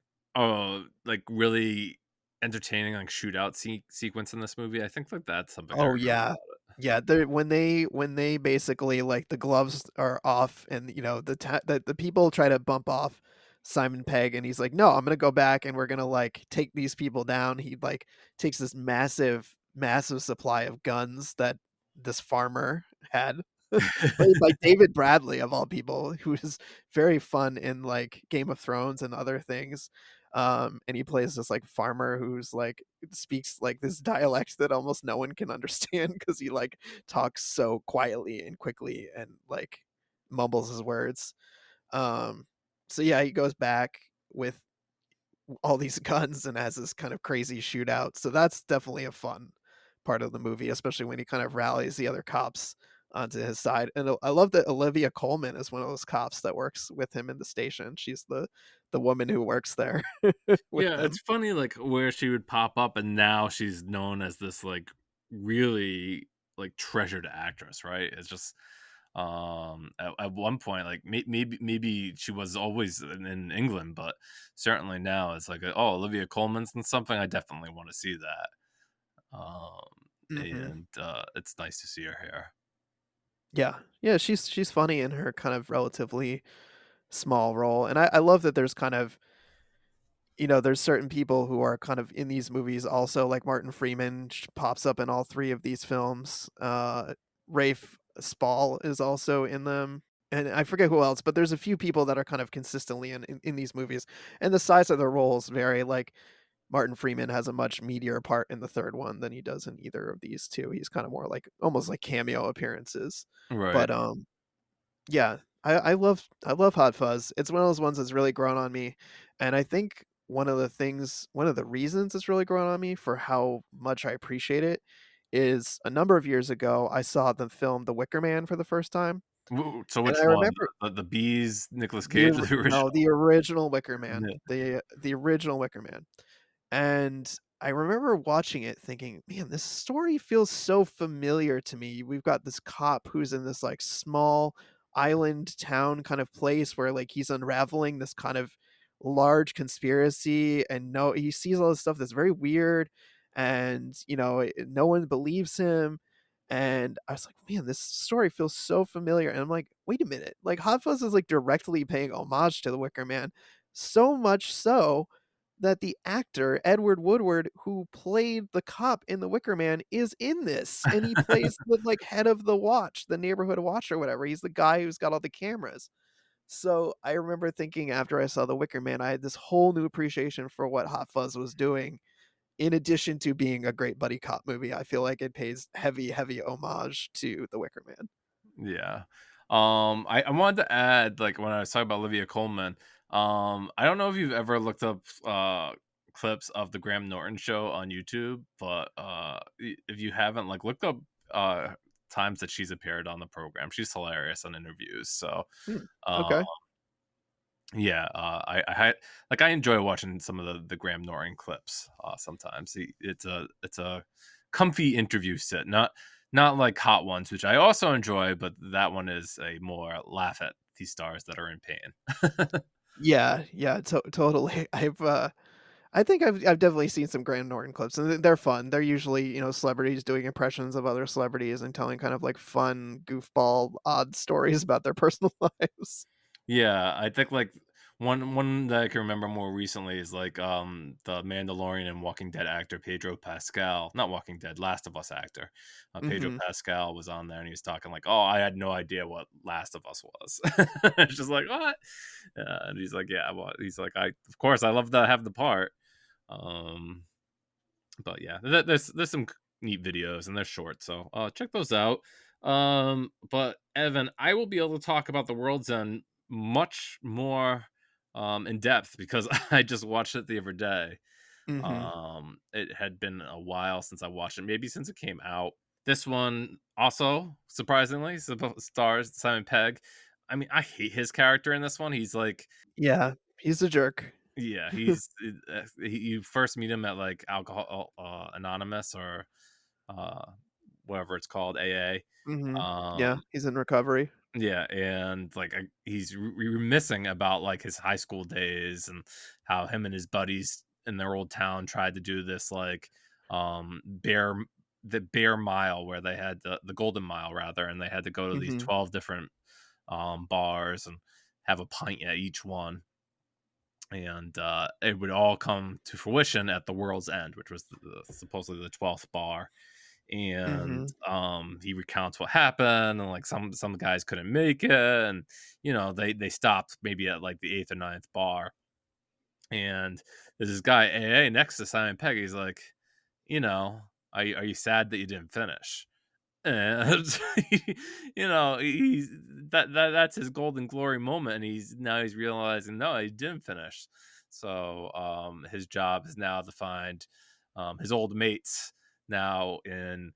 Speaker 1: really entertaining, like, shootout sequence in this movie? I think, like, that's something I
Speaker 2: Oh,
Speaker 1: remember
Speaker 2: yeah.
Speaker 1: about it.
Speaker 2: Yeah, they're when they basically like, the gloves are off and, the people try to bump off Simon Pegg, and he's like, "No, I'm gonna go back, and we're gonna, like, take these people down." He, like, takes this massive, massive supply of guns that this farmer had, played by David Bradley, of all people, who is very fun in, like, Game of Thrones and other things. And he plays this, like, farmer who's, like speaks, like, this dialect that almost no one can understand because he, like, talks so quietly and quickly and, like, mumbles his words. Um, so, yeah, he goes back with all these guns and has this kind of crazy shootout, so that's definitely a fun part of the movie, especially when he kind of rallies the other cops onto his side, and I love that Olivia Colman is one of those cops that works with him in the station. She's the woman who works there with
Speaker 1: Yeah, it's
Speaker 2: them.
Speaker 1: funny, like, where she would pop up, and now she's known as this, like, really, like, treasured actress, right? It's just, at one point, like, maybe she was always in England, but certainly now it's like, "Oh, Olivia Colman's in something? I definitely wanna see that."
Speaker 2: Mhm.
Speaker 1: And, it's nice to see her here.
Speaker 2: Yeah. Yeah, she's funny in her kind of relatively small role, and I love that there's kind of there's certain people who are kind of in these movies also, like Martin Freeman pops up in all 3 of these films. Rafe Spall is also in them, and I forget who else, but there's a few people that are kind of consistently in these movies, and the size of their roles vary, like, Martin Freeman has a much meatier part in the 3rd one than he does in either of these 2. He's kinda more like almost like cameo appearances,
Speaker 1: Right.
Speaker 2: but, yeah, I love Hot Fuzz. It's one of those ones that's really grown on me, and I think one of the reasons it's really grown on me for how much I appreciate it is a number of years ago, I saw the film The Wicker Man for the first time,
Speaker 1: So
Speaker 2: and
Speaker 1: which
Speaker 2: I
Speaker 1: one?
Speaker 2: remember
Speaker 1: The Bees, Nicolas Cage, or the
Speaker 2: no,
Speaker 1: original?
Speaker 2: the original Wicker Man,
Speaker 1: Yeah.
Speaker 2: the original Wicker Man. And I remember watching it thinking, "Man, this story feels so familiar to me." We've got this cop who's in this, like, small island town kind of place where, like, he's unraveling this kind of large conspiracy, and he sees all this stuff that's very weird, and, no one believes him, and I was like, "Man, this story feels so familiar," and I'm like, "Wait a minute." Like, Hot Fuzz is, like, directly paying homage to The Wicker Man, so much so that the actor, Edward Woodward, who played the cop in The Wicker Man, is in this, and he plays the, like, head of the watch, the neighborhood watch or whatever. He's the guy who's got all the cameras. So, I remember thinking after I saw The Wicker Man, I had this whole new appreciation for what Hot Fuzz was doing, in addition to being a great buddy cop movie. I feel like it pays heavy, heavy homage to The Wicker Man.
Speaker 1: Yeah. I wanted to add, like, when I was talking about Olivia Colman, I don't know if you've ever looked up clips of the Graham Norton show on YouTube, but if you haven't, like, looked up uh times that she's appeared on the program. She's hilarious on interviews. So
Speaker 2: Hmm,
Speaker 1: uh
Speaker 2: okay.
Speaker 1: yeah, like, I enjoy watching some of the Graham Norton clips. Sometimes it's a comfy interview sit, not like Hot Ones, which I also enjoy, but that one is a more laugh at these stars that are in pain.
Speaker 2: Yeah, yeah, totally. I think I've definitely seen some Graham Norton clips, and they're fun. They're usually, celebrities doing impressions of other celebrities and telling kind of like fun, goofball, odd stories about their personal lives.
Speaker 1: Yeah, I think, like, one that I can remember more recently is, like, the Mandalorian and Walking Dead actor Pedro Pascal, not Walking Dead, Last of Us actor. Pedro
Speaker 2: Mhm.
Speaker 1: Pascal was on there, and he was talking like, "Oh, I had no idea what Last of Us was." It's just like, "What?" And he's like, "Yeah, well," he's like, "I of course, I love to have the part." Um but yeah, there's some neat videos and they're short, so check those out. But Evan, I will be able to talk about the World's End much more in depth because I just watched it the other day.
Speaker 2: Mhm.
Speaker 1: It had been a while since I watched it, maybe since it came out. This one also surprisingly stars Simon Pegg. I mean, I hate his character in this one. He's like,
Speaker 2: Yeah, he's a jerk.
Speaker 1: yeah, you first meet him at, like, Alcohol Anonymous, or uh, whatever it's called, AA.
Speaker 2: Mhm. Yeah, he's in recovery.
Speaker 1: Yeah, and, like, he's reminiscing about, like, his high school days and how him and his buddies in their old town tried to do this, like, bear the bear mile, where they had the golden mile rather, and they had to go to these
Speaker 2: Mhm.
Speaker 1: 12 different bars and have a pint at each one, and it would all come to fruition at the World's End, which was supposedly the 12th bar. And
Speaker 2: Mhm.
Speaker 1: he recounts what happened, and, like, some guys couldn't make it, and they stopped maybe at, like, the eighth or ninth bar, and there's this guy AA next to Simon Pegg. He's like, you know, are you sad that you didn't finish? And he's that's his golden glory moment, and he's realizing, no, he didn't finish. So his job is now to find his old mates now in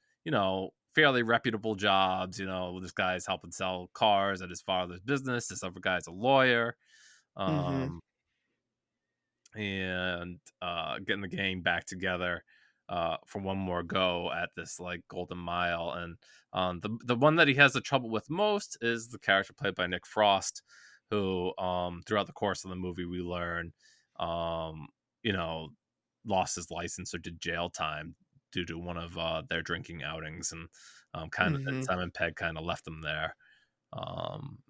Speaker 1: fairly reputable jobs. This guy's helping sell cars at his father's business. This other guy's a lawyer.
Speaker 2: Mhm.
Speaker 1: Um, and getting the gang back together for one more go at this like golden mile. And the one that he has the trouble with most is the character played by Nick Frost, who throughout the course of the movie we learn, um, you know, lost his license or did jail time due to one of their drinking outings, and kind of
Speaker 2: Mhm.
Speaker 1: Simon Pegg kind of left him there, um,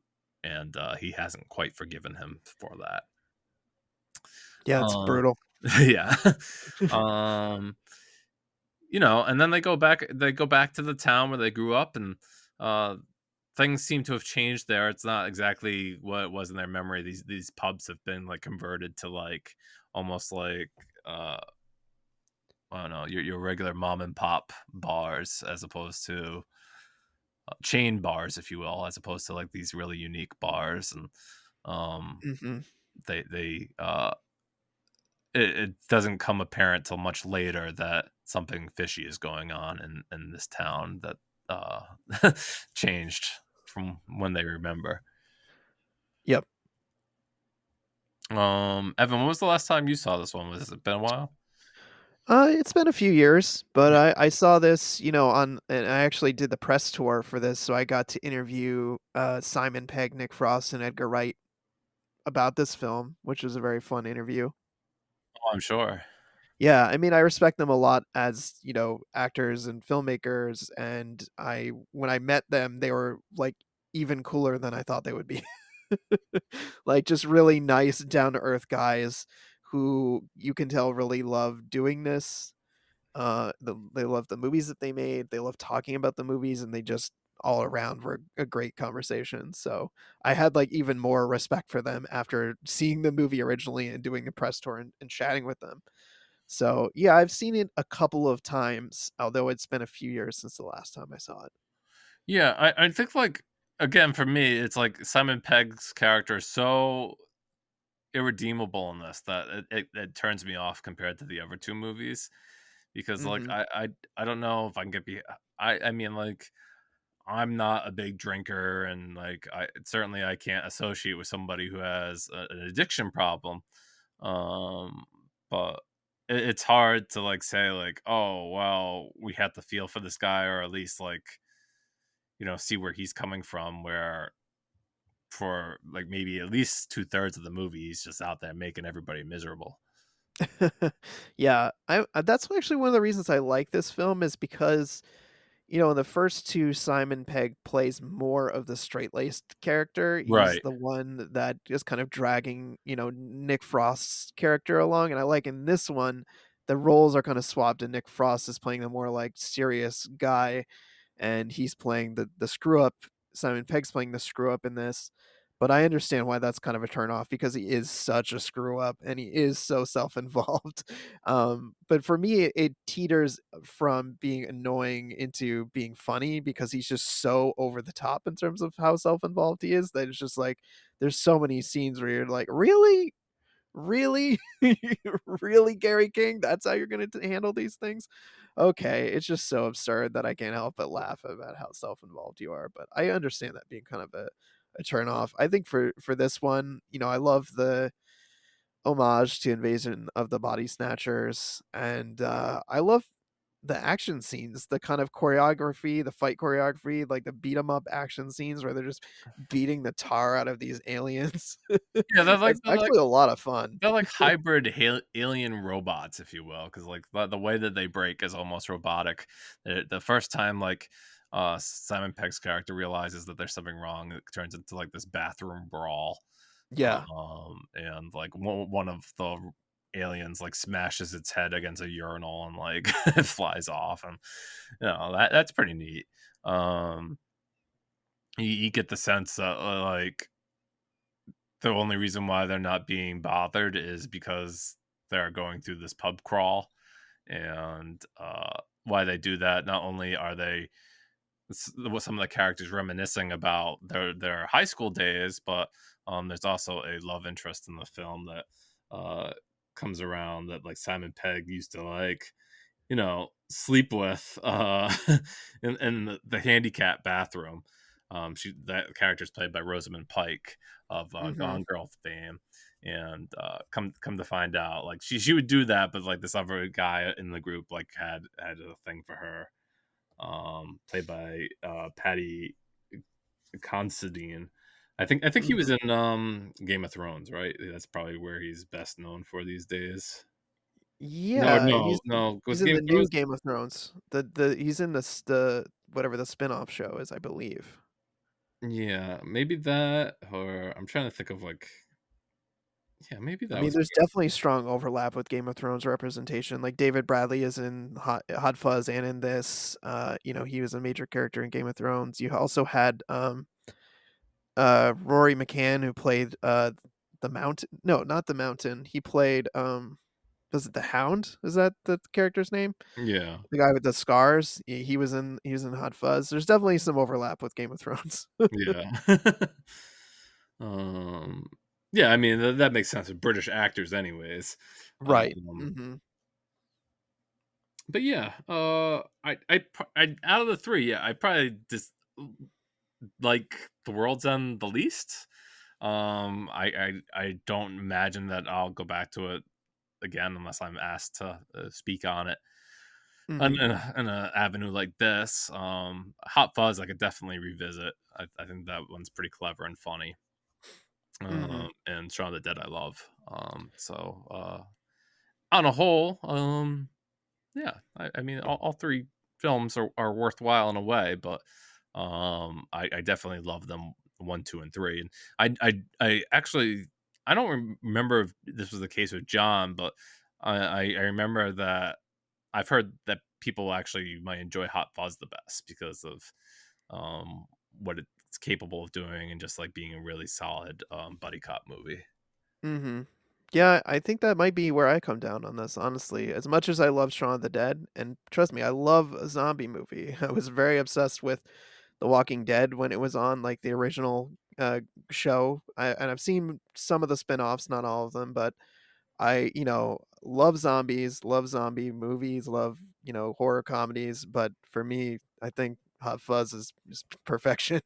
Speaker 1: and he hasn't quite forgiven him for that.
Speaker 2: Yeah, it's
Speaker 1: Uh,
Speaker 2: brutal.
Speaker 1: yeah. Um, and then they go back to the town where they grew up, and uh things seem to have changed there. It's not exactly what it was in their memory. These pubs have been like converted to like almost like uh I don't know, your regular mom and pop bars, as opposed to chain bars, if you will, as opposed to like these really unique bars. And um
Speaker 2: Mhm.
Speaker 1: they it doesn't come apparent till much later that something fishy is going on in this town that uh changed from when they remember.
Speaker 2: Yep.
Speaker 1: Evan, when was the last time you saw this one? Was it been a while?
Speaker 2: It's been a few years, but
Speaker 1: Yeah.
Speaker 2: I saw this, on and I actually did the press tour for this, so I got to interview, Simon Pegg, Nick Frost, and Edgar Wright about this film, which was a very fun interview.
Speaker 1: Oh, I'm sure.
Speaker 2: Yeah, I mean, I respect them a lot as, actors and filmmakers, and I when I met them, they were, like, even cooler than I thought they would be. Like, just really nice, down to earth guys who you can tell really love doing this. They love the movies that they made, they love talking about the movies, and they just all around were a great conversation, so I had, like, even more respect for them after seeing the movie originally and doing a press tour and chatting with them. So, yeah, I've seen it a couple of times, although it's been a few years since the last time I saw it.
Speaker 1: Yeah, I think like again for me, it's like Simon Pegg's character is so irredeemable in this that it turns me off compared to the other two movies, because like
Speaker 2: Mhm.
Speaker 1: I don't know if I can get be I mean like I'm not a big drinker, and like I certainly I can't associate with somebody who has an addiction problem. Um, but it's hard to like say like, oh well, we have to feel for this guy, or at least like see where he's coming from. Where for like maybe at least 2/3 of the movie, he's just out there making everybody miserable.
Speaker 2: Yeah, that's actually one of the reasons I like this film is because, in the first 2, Simon Pegg plays more of the straight-laced character. He's
Speaker 1: Right.
Speaker 2: the one that is kind of dragging, Nick Frost's character along, and I like in this one, the roles are kinda swapped, and Nick Frost is playing the more, like, serious guy, and he's playing the screw up. Simon Pegg's playing the screw up in this, but I understand why that's kind of a turn off because he is such a screw up and he is so self-involved. But for me, it teeters from being annoying into being funny because he's just so over the top in terms of how self-involved he is that it's just like there's so many scenes where you're like, "Really? Really? Really, Gary King? That's how you're gonna handle these things? Okay." It's just so absurd that I can't help but laugh about how self-involved you are, but I understand that being kind of a turn off. I think for this one, I love the homage to Invasion of the Body Snatchers, and, I love the action scenes, the kind of choreography, the fight choreography, like the beat 'em up action scenes where they're just beating the tar out of these aliens.
Speaker 1: Yeah, they're like
Speaker 2: It's
Speaker 1: they're like
Speaker 2: actually a lot of fun.
Speaker 1: they're like hybrid alien robots, if you will, because like the way that they break is almost robotic. The first time like Simon Pegg's character realizes that there's something wrong, it turns into like this bathroom brawl.
Speaker 2: Yeah.
Speaker 1: And like one of the aliens like smashes its head against a urinal and like it flies off, and that's pretty neat. Um, you get the sense that like the only reason why they're not being bothered is because they're going through this pub crawl, and why they do that. Not only are they what some of the characters reminiscing about their high school days, but there's also a love interest in the film that uh, comes around that like Simon Pegg used to like. sleep with in the handicap bathroom. That character is played by Rosamund Pike of
Speaker 2: Mhm.
Speaker 1: Gone Girl fame, and come to find out, like she would do that, but like this other guy in the group like had a thing for her, played by Patty Considine. I think he was
Speaker 2: Mhm.
Speaker 1: in Game of Thrones, right? That's probably where he's best known for these days. No,
Speaker 2: Yeah,
Speaker 1: no, no. Was
Speaker 2: he's in
Speaker 1: Game
Speaker 2: the
Speaker 1: of
Speaker 2: new
Speaker 1: Thrones?
Speaker 2: Game of Thrones. The he's in the whatever the spinoff show is, I believe.
Speaker 1: Yeah, maybe that, or I'm trying to think of like, yeah, maybe
Speaker 2: I
Speaker 1: that
Speaker 2: mean,
Speaker 1: was
Speaker 2: there's definitely strong overlap with Game of Thrones representation, like, David Bradley is in Hot Fuzz and in this, he was a major character in Game of Thrones. You also had, Rory McCann who played, the Mountain no, not the Mountain, he played, was it the Hound? Is that the character's name?
Speaker 1: yeah,
Speaker 2: The guy with the scars? He was in Hot Fuzz. There's definitely some overlap with Game of Thrones.
Speaker 1: yeah. um, yeah, I mean that makes sense with British actors, anyways.
Speaker 2: Right.
Speaker 1: Um,
Speaker 2: Mhm.
Speaker 1: but yeah, I out of the three, yeah, I probably just like The World's End the least. I don't imagine that I'll go back to it again unless I'm asked to speak on it
Speaker 2: Mhm.
Speaker 1: in a avenue like this. Hot Fuzz, I could definitely revisit. I think that one's pretty clever and funny.
Speaker 2: Mhm.
Speaker 1: And Shaun of the Dead, I love. On a whole, yeah, I mean, all three films are worthwhile in a way, but I definitely love them one, two, and three. And I actually I don't remember if this was the case with John, but I remember that I've heard that people actually might enjoy Hot Fuzz the best because of what it's capable of doing and just like being a really solid buddy cop movie.
Speaker 2: Mhm. Yeah, I think that might be where I come down on this, honestly. As much as I love Shaun of the Dead, and trust me, I love a zombie movie. I was very obsessed with The Walking Dead when it was on, like, the original, show. And I've seen some of the spinoffs, not all of them, but I love zombies, love zombie movies, love, horror comedies, but for me, I think Hot Fuzz is perfection.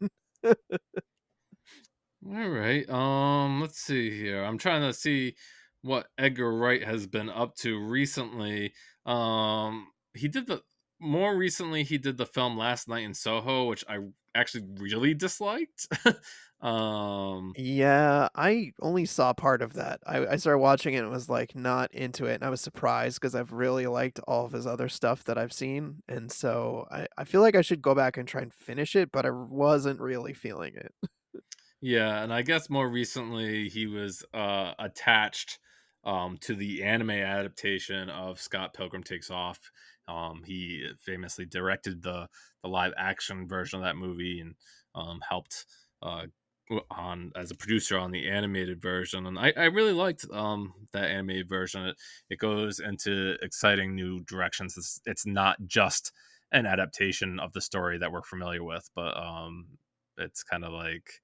Speaker 1: All right. Let's see here. I'm trying to see what Edgar Wright has been up to recently. He did the More recently he did the film Last Night in Soho, which I actually really disliked. um,
Speaker 2: Yeah, I only saw part of that. I started watching it and was, like, not into it, and I was surprised because 'cause I've really liked all of his other stuff that I've seen, and so I feel like I should go back and try and finish it, but I wasn't really feeling it.
Speaker 1: yeah, and I guess more recently he was attached to the anime adaptation of Scott Pilgrim Takes Off. He famously directed the live action version of that movie and helped uh, on as a producer on the animated version. And I really liked that animated version. It goes into exciting new directions. It's not just an adaptation of the story that we're familiar with, but it's kind of like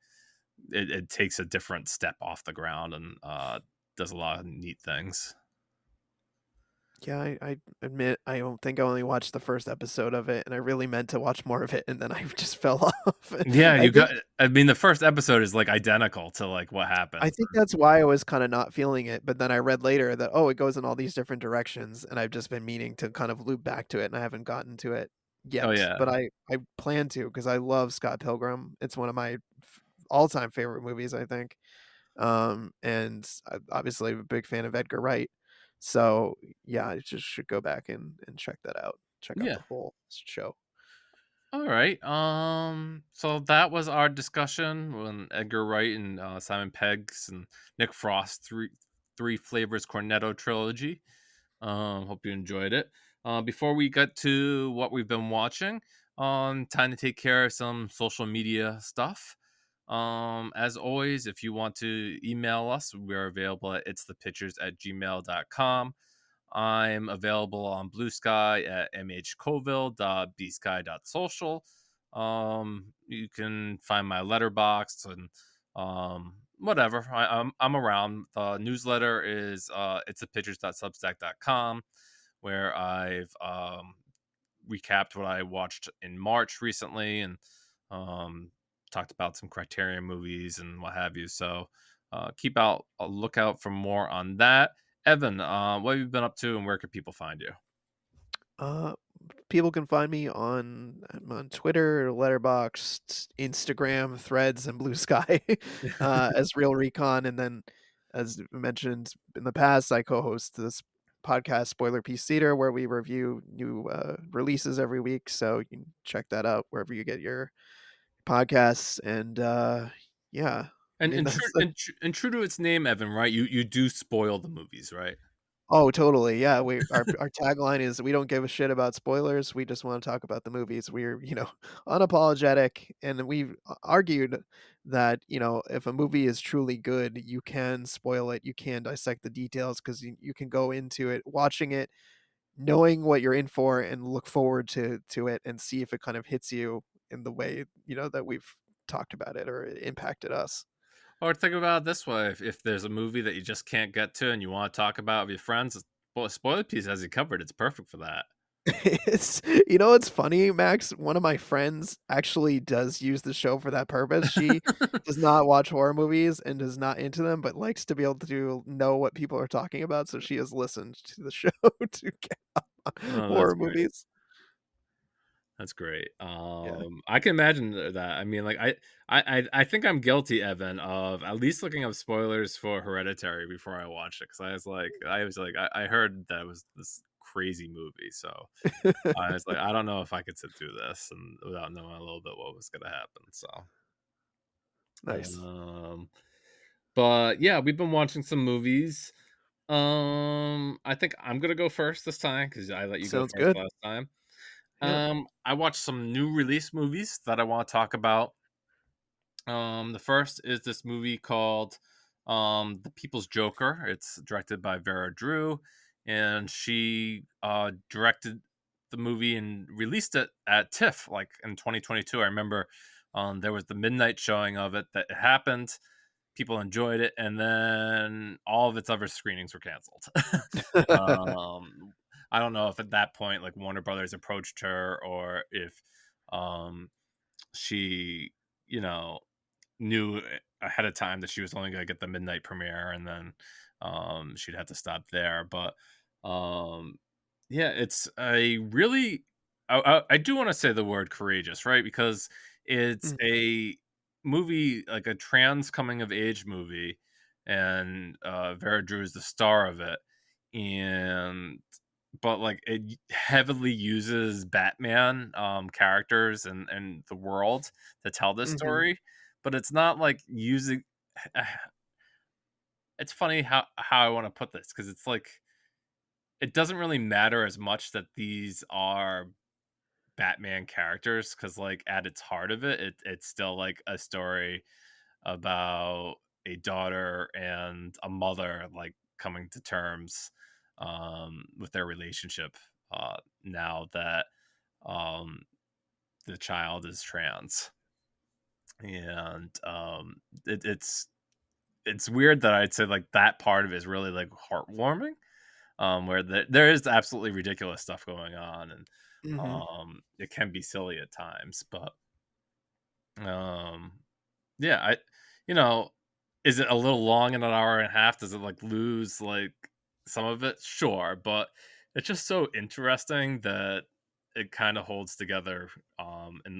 Speaker 1: it takes a different step off the ground and does a lot of neat things.
Speaker 2: Yeah, I admit I don't think I only watched the first episode of it, and I really meant to watch more of it, and then I just fell off.
Speaker 1: Yeah,
Speaker 2: I
Speaker 1: you
Speaker 2: think
Speaker 1: got. I mean, the first episode is like identical to like what
Speaker 2: I
Speaker 1: happens.
Speaker 2: think that's why I was kinda not feeling it, but then I read later that, oh, it goes in all these different directions, and I've just been meaning to kind of loop back to it, and I haven't gotten to it
Speaker 1: Oh
Speaker 2: yet,
Speaker 1: yeah,
Speaker 2: but I plan to because I love Scott Pilgrim. It's one of my all-time favorite movies, I think, and obviously I'm a big fan of Edgar Wright, so, yeah, I just should go back and check out
Speaker 1: yeah.
Speaker 2: the whole show.
Speaker 1: All right. So that was our discussion on Edgar Wright and Simon Peggs and Nick Frost three flavors Cornetto trilogy. Hope you enjoyed it. Before we get to what we've been watching, time to take care of some social media stuff. As always, if you want to email us, we're available at itsthepictures@gmail.com. I'm available on Blue Sky at mhcoville.bsky.social. You can find my letterbox and whatever. I'm around. The newsletter is it's a pictures.substack.com. where I've recapped what I watched in March recently and um, talked about some Criterion movies and what have you. So keep out a lookout for more on that. Evan, what have you been up to and where can people find you?
Speaker 2: Uh, People can find me on I'm on Twitter, Letterboxd, Instagram, Threads, and Blue Sky, as Real Recon, and then, as mentioned in the past, I co-host this podcast, Spoiler Piece Theater, where we review new, releases every week, so you can check that out wherever you get your podcasts, and, yeah, I
Speaker 1: And
Speaker 2: mean,
Speaker 1: and
Speaker 2: that's
Speaker 1: true
Speaker 2: the
Speaker 1: and, tr- and true to its name, Evan, right? You do spoil the movies, right?
Speaker 2: Oh, totally, yeah, we our tagline is, "We don't give a shit about spoilers, we just wanna talk about the movies." We're, unapologetic, and we've argued that, if a movie is truly good, you can spoil it, you can dissect the details 'cause you can go into it watching it, knowing what you're in for, and look forward to it, and see if it kind of hits you in the way, that we've talked about it or it impacted us.
Speaker 1: Or think about it this way: if there's a movie that you just can't get to and you want to talk about with your friends, well, Spoiler Piece has you covered. It's perfect for that.
Speaker 2: It's what's funny, Max? One of my friends actually does use the show for that purpose. She does not watch horror movies and is not into them, but likes to be able to know what people are talking about, so she has listened to the show to get up on
Speaker 1: Oh, that's
Speaker 2: horror
Speaker 1: great.
Speaker 2: movies.
Speaker 1: That's great.
Speaker 2: Yeah.
Speaker 1: I can imagine that. I mean, like I think I'm guilty, Evan, of at least looking up spoilers for Hereditary before I watched it because I heard that it was this crazy movie, so I was like, I don't know if I could sit through this and without knowing a little bit what was gonna happen. So,
Speaker 2: Nice.
Speaker 1: um, but yeah, we've been watching some movies. I think I'm gonna go first this time because I let you go
Speaker 2: Sounds
Speaker 1: first
Speaker 2: good.
Speaker 1: last time.
Speaker 2: Yeah.
Speaker 1: I watched some new release movies that I want to talk about. The first is this movie called The People's Joker. It's directed by Vera Drew, and she directed the movie and released it at TIFF like in 2022. I remember there was the midnight showing of it that it happened. People enjoyed it, and then all of its other screenings were canceled. um, I don't know if at that point like Warner Brothers approached her or if um, she, you know, knew ahead of time that she was only going to get the midnight premiere and then she'd have to stop there. But um, yeah, it's a really, I do want to say the word courageous, right? Because it's
Speaker 2: Mhm.
Speaker 1: a movie, like a trans coming of age movie, and Vera Drew is the star of it. And but like it heavily uses Batman characters and the world to tell this
Speaker 2: Mhm.
Speaker 1: story, but it's not like using it's funny how I want to put this because it's like it doesn't really matter as much that these are Batman characters because like at its heart of it, it's still like a story about a daughter and a mother like coming to terms with their relationship now that um, the child is trans, and it's weird that I'd say like that part of it is really like heartwarming, where there is absolutely ridiculous stuff going on, and
Speaker 2: Mhm.
Speaker 1: it can be silly at times, but um, yeah, you know, is it a little long in an hour and a half? Does it like lose like some of it? Sure, but it's just so interesting that it kind of holds together in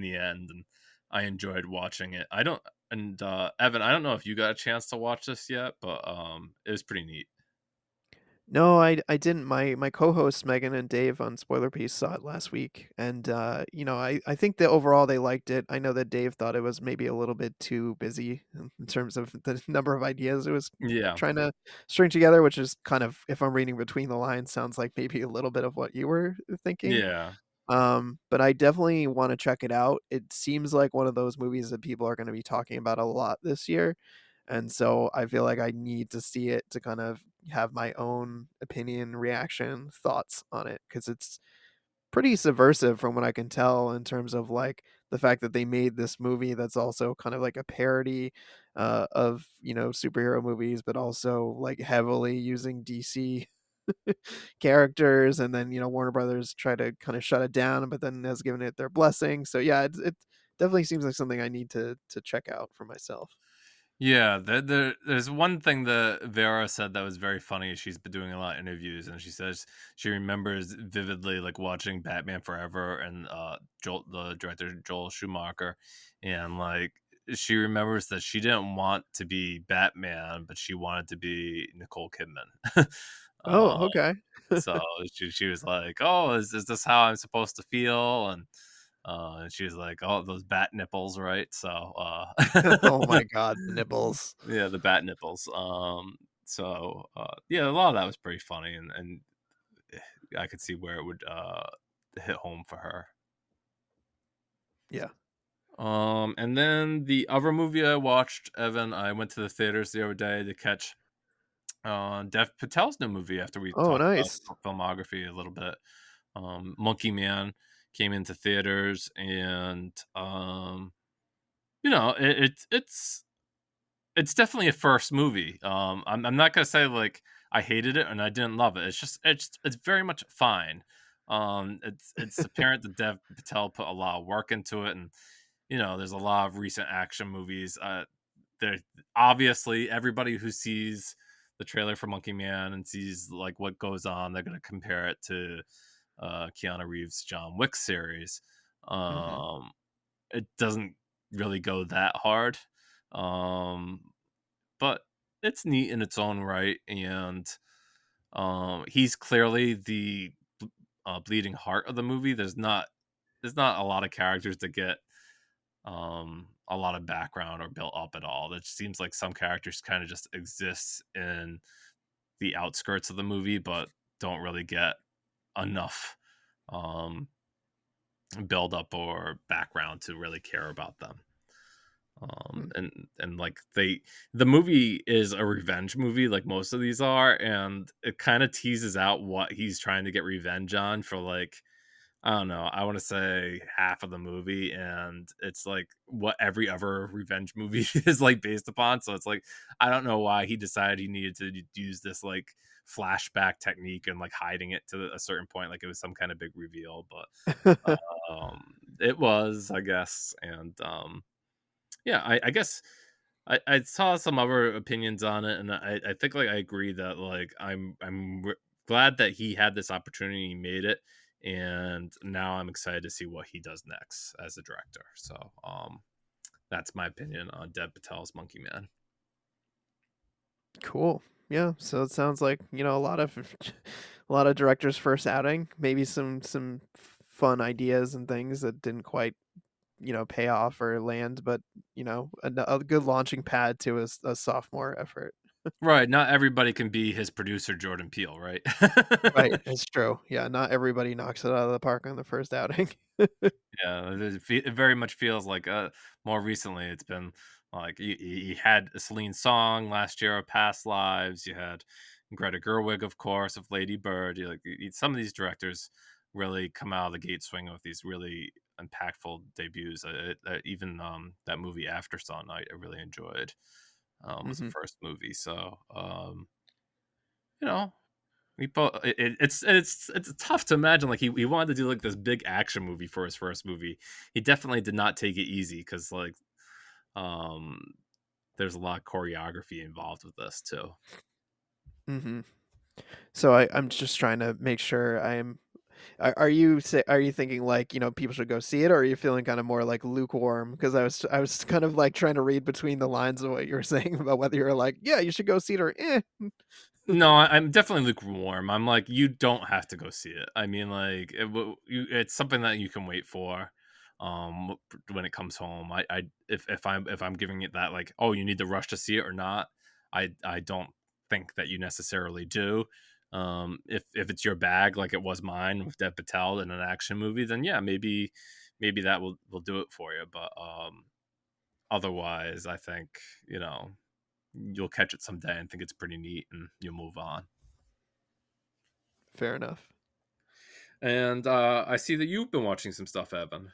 Speaker 1: the end, and I enjoyed watching it. I don't and Evan, I don't know if you got a chance to watch this yet, but it was pretty neat.
Speaker 2: No, I didn't. My co-hosts Megan and Dave on Spoiler Piece saw it last week, and I think that overall they liked it. I know that Dave thought it was maybe a little bit too busy in terms of the number of ideas it was
Speaker 1: Yeah,
Speaker 2: trying to string together, which is kind of, if I'm reading between the lines, sounds like maybe a little bit of what you were thinking.
Speaker 1: yeah.
Speaker 2: But I definitely wanna check it out. It seems like one of those movies that people are gonna be talking about a lot this year, and so I feel like I need to see it to kind of have my own opinion, reaction, thoughts on it because it's pretty subversive from what I can tell in terms of, like, the fact that they made this movie that's also kind of like a parody, of, superhero movies, but also, like, heavily using DC. characters, and then, Warner Brothers tried to kinda shut it down, but then has given it their blessing. So, yeah, it definitely seems like something I need to check out for myself.
Speaker 1: Yeah, there's one thing that Vera said that was very funny. She's been doing a lot of interviews, and she says she remembers vividly like watching Batman Forever and Joel, the director Joel Schumacher, and like she remembers that she didn't want to be Batman, but she wanted to be Nicole Kidman.
Speaker 2: Oh,
Speaker 1: uh,
Speaker 2: okay.
Speaker 1: so she was like, "Oh, is this how I'm supposed to feel?" And she was like, "Oh, those bat nipples, right?" So,
Speaker 2: Oh my god, the nipples.
Speaker 1: yeah, the bat nipples. Yeah, a lot of that was pretty funny, and I could see where it would hit home for her.
Speaker 2: Yeah.
Speaker 1: And then the other movie I watched, Evan, I went to the theaters the other day to catch Dev Patel's new movie after we
Speaker 2: Oh,
Speaker 1: talked about
Speaker 2: nice.
Speaker 1: filmography a little bit. Monkey Man came into theaters, and it's definitely a first movie. I'm not gonna say like I hated it and I didn't love it. It's very much fine. It's apparent that Dev Patel put a lot of work into it, and there's a lot of recent action movies. There obviously everybody who sees the trailer for Monkey Man and sees like what goes on, they're gonna compare it to Keanu Reeves' John Wick series.
Speaker 2: Mhm,
Speaker 1: Um, it doesn't really go that hard. Um, but it's neat in its own right, and he's clearly the bleeding heart of the movie. There's not a lot of characters that get a lot of background or built up at all. It seems like some characters kind of just exist in the outskirts of the movie, but don't really get enough um build up or background to really care about them.
Speaker 2: mm,
Speaker 1: And like the movie is a revenge movie like most of these are, and it kind of teases out what he's trying to get revenge on for, like, I don't know, I want to say half of the movie, and it's like what every other revenge movie is like based upon. So it's like I don't know why he decided he needed to use this like flashback technique and like hiding it to a certain point like it was some kind of big reveal, but it was, I guess. And yeah, I guess I saw some other opinions on it, and I think like I agree that like glad that he had this opportunity, he made it, and now I'm excited to see what he does next as a director. So that's my opinion on Dev Patel's Monkey Man.
Speaker 2: Cool. Yeah, so it sounds like, a lot of a lot of directors' first outing, maybe some fun ideas and things that didn't quite, pay off or land, but, a good launching pad to a sophomore effort.
Speaker 1: Right, not everybody can be his producer Jordan Peele, right?
Speaker 2: Right, it's true. Yeah, not everybody knocks it out of the park on the first outing.
Speaker 1: Yeah, it very much feels like, more recently, it's been like you had Celine Song last year of Past Lives, you had Greta Gerwig, of course, of Lady Bird. You like some of these directors really come out of the gate swinging with these really impactful debuts. Even that movie After Sun, I really enjoyed. Was the
Speaker 2: Mhm.
Speaker 1: first movie, so you know, it's tough to imagine like he wanted to do like this big action movie for his first movie. He definitely did not take it easy because like um there's a lot of choreography involved with this too.
Speaker 2: Mhm. So I'm just trying to make sure are you thinking, like, people should go see it, or are you feeling kinda more, like, lukewarm? Because I was kind of, like, trying to read between the lines of what you were saying about whether you're like, "Yeah, you should go see it," or, "Eh."
Speaker 1: No, I'm definitely lukewarm. I'm like, you don't have to go see it. I mean, like, it's something that you can wait for. When it comes home, if I'm giving it that like, oh, you need to rush to see it or not, I don't think that you necessarily do. If it's your bag, like it was mine with Dev Patel in an action movie, then yeah, maybe that will do it for you. But otherwise, I think you'll catch it someday and think it's pretty neat, and you'll move on.
Speaker 2: Fair enough.
Speaker 1: And I see that you've been watching some stuff, Evan.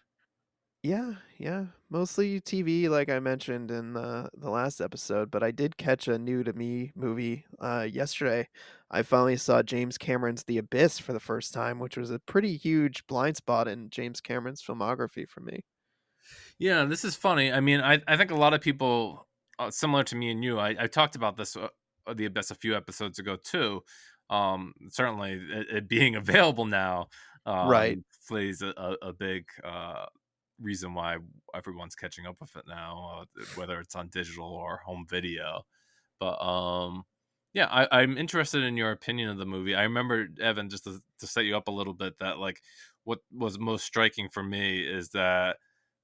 Speaker 2: Yeah, yeah, mostly TV, like I mentioned in the last episode, but I did catch a new to me movie, yesterday. I finally saw James Cameron's The Abyss for the first time, which was a pretty huge blind spot in James Cameron's filmography for me.
Speaker 1: Yeah, this is funny. I mean, I think a lot of people, similar to me and you, I talked about this, the Abyss a few episodes ago too. Certainly, it being available now
Speaker 2: Right.
Speaker 1: plays a big reason why everyone's catching up with it now, whether it's on digital or home video. But yeah, I'm interested in your opinion of the movie. I remember, Evan, just to set you up a little bit, that like what was most striking for me is that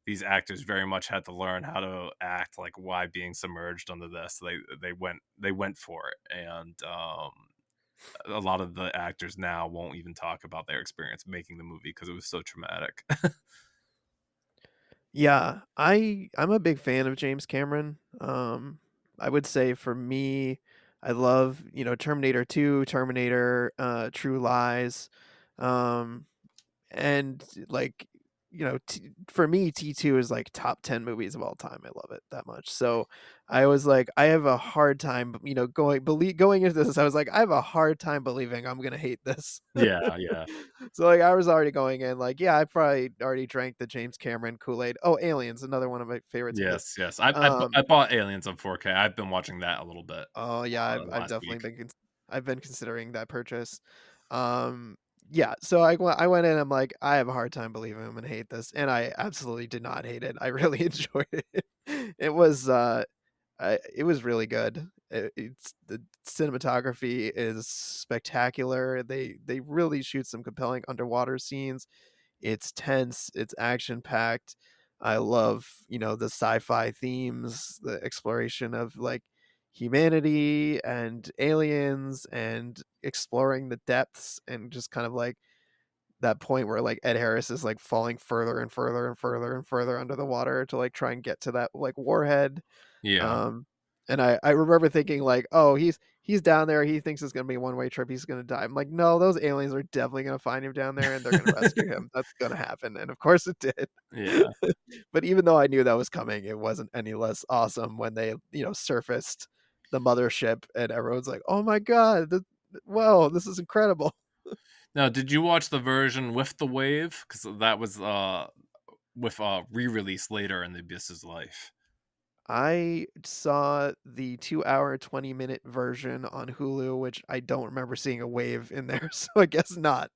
Speaker 1: these actors very much had to learn how to act like why being submerged under this. They went for it, and a lot of the actors now won't even talk about their experience making the movie because it was so traumatic.
Speaker 2: Yeah, I'm a big fan of James Cameron. I would say for me, I love, Terminator 2, Terminator, True Lies, um, and like, for me, T2 is like top 10 movies of all time. I love it that much. So I was like, I have a hard time, going into this. I was like, I have a hard time believing I'm gonna hate this.
Speaker 1: Yeah, yeah.
Speaker 2: So, like, I was already going in like, yeah, I probably already drank the James Cameron Kool-Aid. Oh, Aliens, another one of my favorites of his.
Speaker 1: Yes, yes. I
Speaker 2: Um,
Speaker 1: bought Aliens on 4K. I've been watching that a little bit
Speaker 2: oh, yeah, I've
Speaker 1: last
Speaker 2: definitely
Speaker 1: week.
Speaker 2: I've been considering that purchase. Yeah, so I went in, I'm like, I have a hard time believing I'm gonna hate this, and I absolutely did not hate it. I really enjoyed it. It was really good. It's the cinematography is spectacular. They really shoot some compelling underwater scenes. It's tense, it's action packed. I love, the sci-fi themes, the exploration of like humanity and aliens and exploring the depths and just kind of like that point where like Ed Harris is like falling further and further and further and further under the water to like try and get to that like warhead.
Speaker 1: Yeah.
Speaker 2: um, and I remember thinking like, "Oh, he's down there, he thinks it's gonna be a one-way trip, he's gonna die." I'm like, "No, those aliens are definitely gonna find him down there, and they're gonna rescue him. That's gonna happen." And of course it did.
Speaker 1: Yeah.
Speaker 2: But even though I knew that was coming, it wasn't any less awesome when they, surfaced the mothership and everyone's like, "Oh my god, wow, this is incredible."
Speaker 1: Now, did you watch the version with the wave? Because that was with re-release later in the Abyss's life.
Speaker 2: I saw the 2-hour, 20-minute version on Hulu, which I don't remember seeing a wave in there, so I guess not.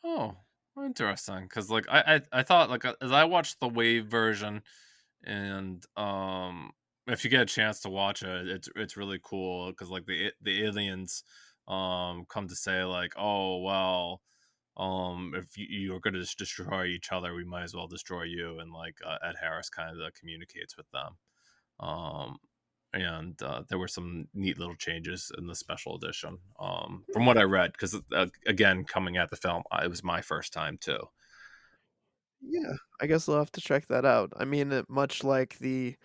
Speaker 1: Oh, interesting. Because like I thought like as I watched the wave version, and if you get a chance to watch it, it's really cool because like the aliens come to say like, oh well, if you're going to just destroy each other, we might as well destroy you, and like Ed Harris kind of communicates with them. um and there were some neat little changes in the special edition, from what I read, because again, coming at the film, it was my first time too.
Speaker 2: Yeah, I guess I'll have to check that out. I mean, much like the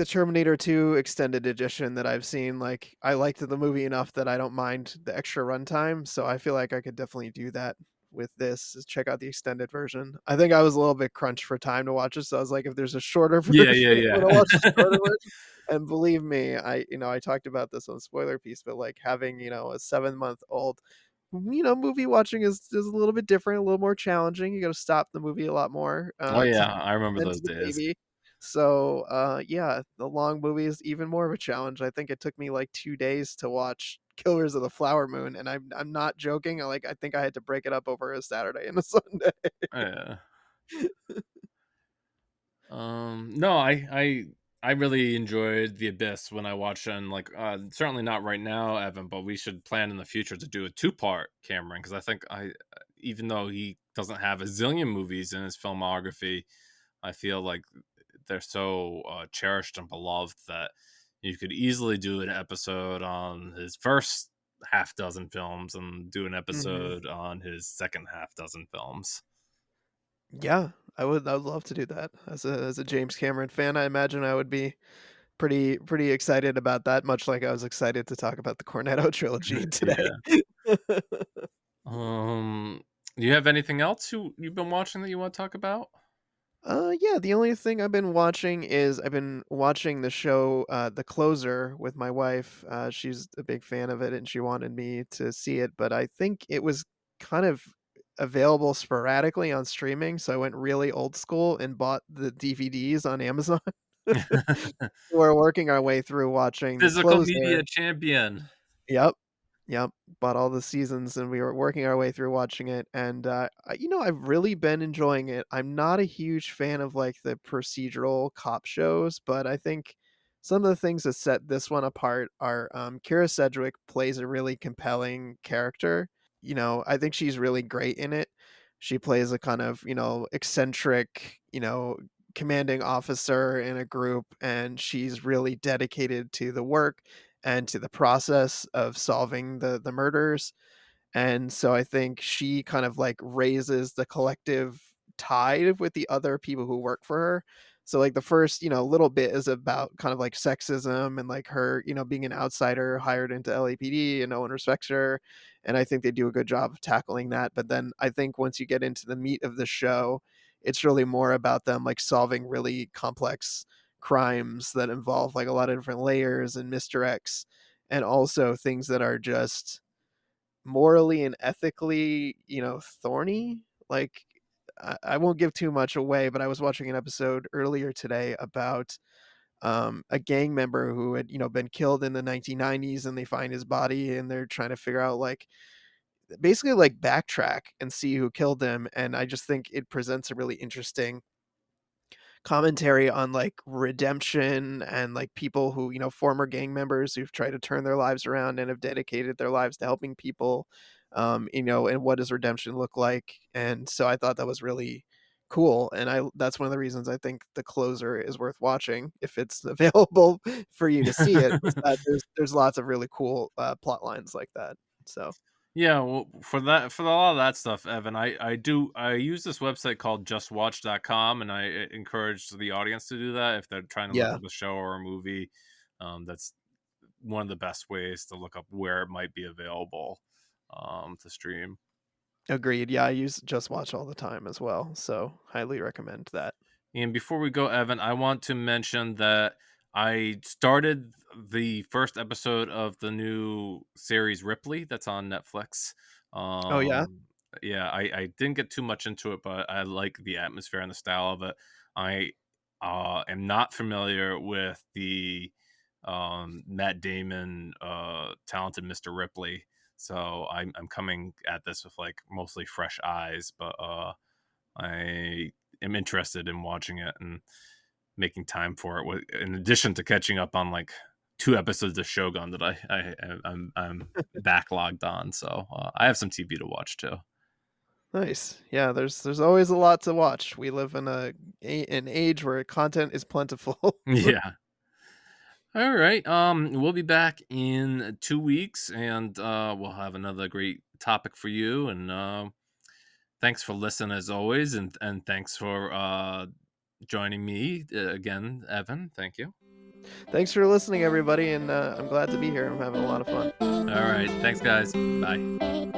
Speaker 2: Terminator 2 extended edition that I've seen, like, I liked the movie enough that I don't mind the extra runtime, so I feel like I could definitely do that with this, is check out the extended version. I think I was a little bit crunched for time to watch it, so I was like, if there's a shorter
Speaker 1: Yeah,
Speaker 2: version,
Speaker 1: yeah,
Speaker 2: I'm gonna watch the
Speaker 1: yeah.
Speaker 2: shorter version. And believe me, I talked about this on Spoiler Piece, but, like, having, a 7-month-old, movie watching is a little bit different, a little more challenging. You gotta stop the movie a lot more,
Speaker 1: Oh
Speaker 2: to
Speaker 1: yeah, I remember
Speaker 2: tend
Speaker 1: those
Speaker 2: to the
Speaker 1: days.
Speaker 2: baby. So, yeah, the long movie is even more of a challenge. I think it took me like 2 days to watch Killers of the Flower Moon, and I'm not joking. I think I had to break it up over a Saturday and a Sunday.
Speaker 1: Yeah. No, I really enjoyed The Abyss when I watched it, and like certainly not right now, Evan, but we should plan in the future to do a two-part Cameron, because I think even though he doesn't have a zillion movies in his filmography, I feel like they're so cherished and beloved that you could easily do an episode on his first half dozen films and do an
Speaker 2: Mhm.
Speaker 1: episode on his second half dozen films.
Speaker 2: Yeah, I would love to do that. As a James Cameron fan, I imagine I would be pretty excited about that, much like I was excited to talk about the Cornetto trilogy today.
Speaker 1: Yeah. Um, Do you have anything else you've been watching that you want to talk about?
Speaker 2: Yeah, the only thing I've been watching is I've been watching the show, The Closer with my wife. She's a big fan of it and she wanted me to see it, but I think it was kind of available sporadically on streaming, so I went really old school and bought the DVDs on Amazon. We're working our way through watching The
Speaker 1: Physical
Speaker 2: Closer.
Speaker 1: media champion.
Speaker 2: Yep. Yep, bought all the seasons, and we were working our way through watching it, and, I've really been enjoying it. I'm not a huge fan of, like, the procedural cop shows, but I think some of the things that set this one apart are, Kira Sedgwick plays a really compelling character. I think she's really great in it. She plays a kind of, eccentric, commanding officer in a group, and she's really dedicated to the work and to the process of solving the murders. And so I think she kind of like raises the collective tide with the other people who work for her. So like the first, little bit is about kind of like sexism and like her, being an outsider hired into LAPD and no one respects her. And I think they do a good job of tackling that. But then I think once you get into the meat of the show, it's really more about them like solving really complex crimes that involve like a lot of different layers and misdirects and also things that are just morally and ethically, thorny. Like, I won't give too much away, but I was watching an episode earlier today about a gang member who had, been killed in the 1990s, and they find his body and they're trying to figure out like basically like backtrack and see who killed him. And I just think it presents a really interesting commentary on like redemption and like people who, former gang members who've tried to turn their lives around and have dedicated their lives to helping people, and what does redemption look like? And so I thought that was really cool. And that's one of the reasons I think The Closer is worth watching if it's available for you to see it, is that there's lots of really cool plot lines like that. So
Speaker 1: Yeah, well, for a lot of that stuff, Evan, I use this website called justwatch.com, and I encourage the audience to do that if they're trying to look
Speaker 2: yeah,
Speaker 1: up a show or a movie. That's one of the best ways to look up where it might be available to stream.
Speaker 2: agreed. Yeah, I use Just Watch all the time as well. So highly recommend that.
Speaker 1: And before we go, Evan, I want to mention that I started the first episode of the new series Ripley that's on Netflix.
Speaker 2: Oh yeah.
Speaker 1: Yeah, I didn't get too much into it, but I like the atmosphere and the style of it. I am not familiar with the Matt Damon talented Mr. Ripley, so I'm coming at this with like mostly fresh eyes, but I am interested in watching it and making time for it. In addition to catching up on like 2 episodes of Shogun that I'm backlogged on, so I have some TV to watch too.
Speaker 2: Nice. Yeah, there's always a lot to watch. We live in an age where content is plentiful.
Speaker 1: Yeah. All right. We'll be back in 2 weeks, and we'll have another great topic for you. And thanks for listening as always, and thanks for joining me again, Evan. Thank you.
Speaker 2: Thanks for listening, everybody, and I'm glad to be here. I'm having a lot of fun.
Speaker 1: All right. Thanks, guys. Bye.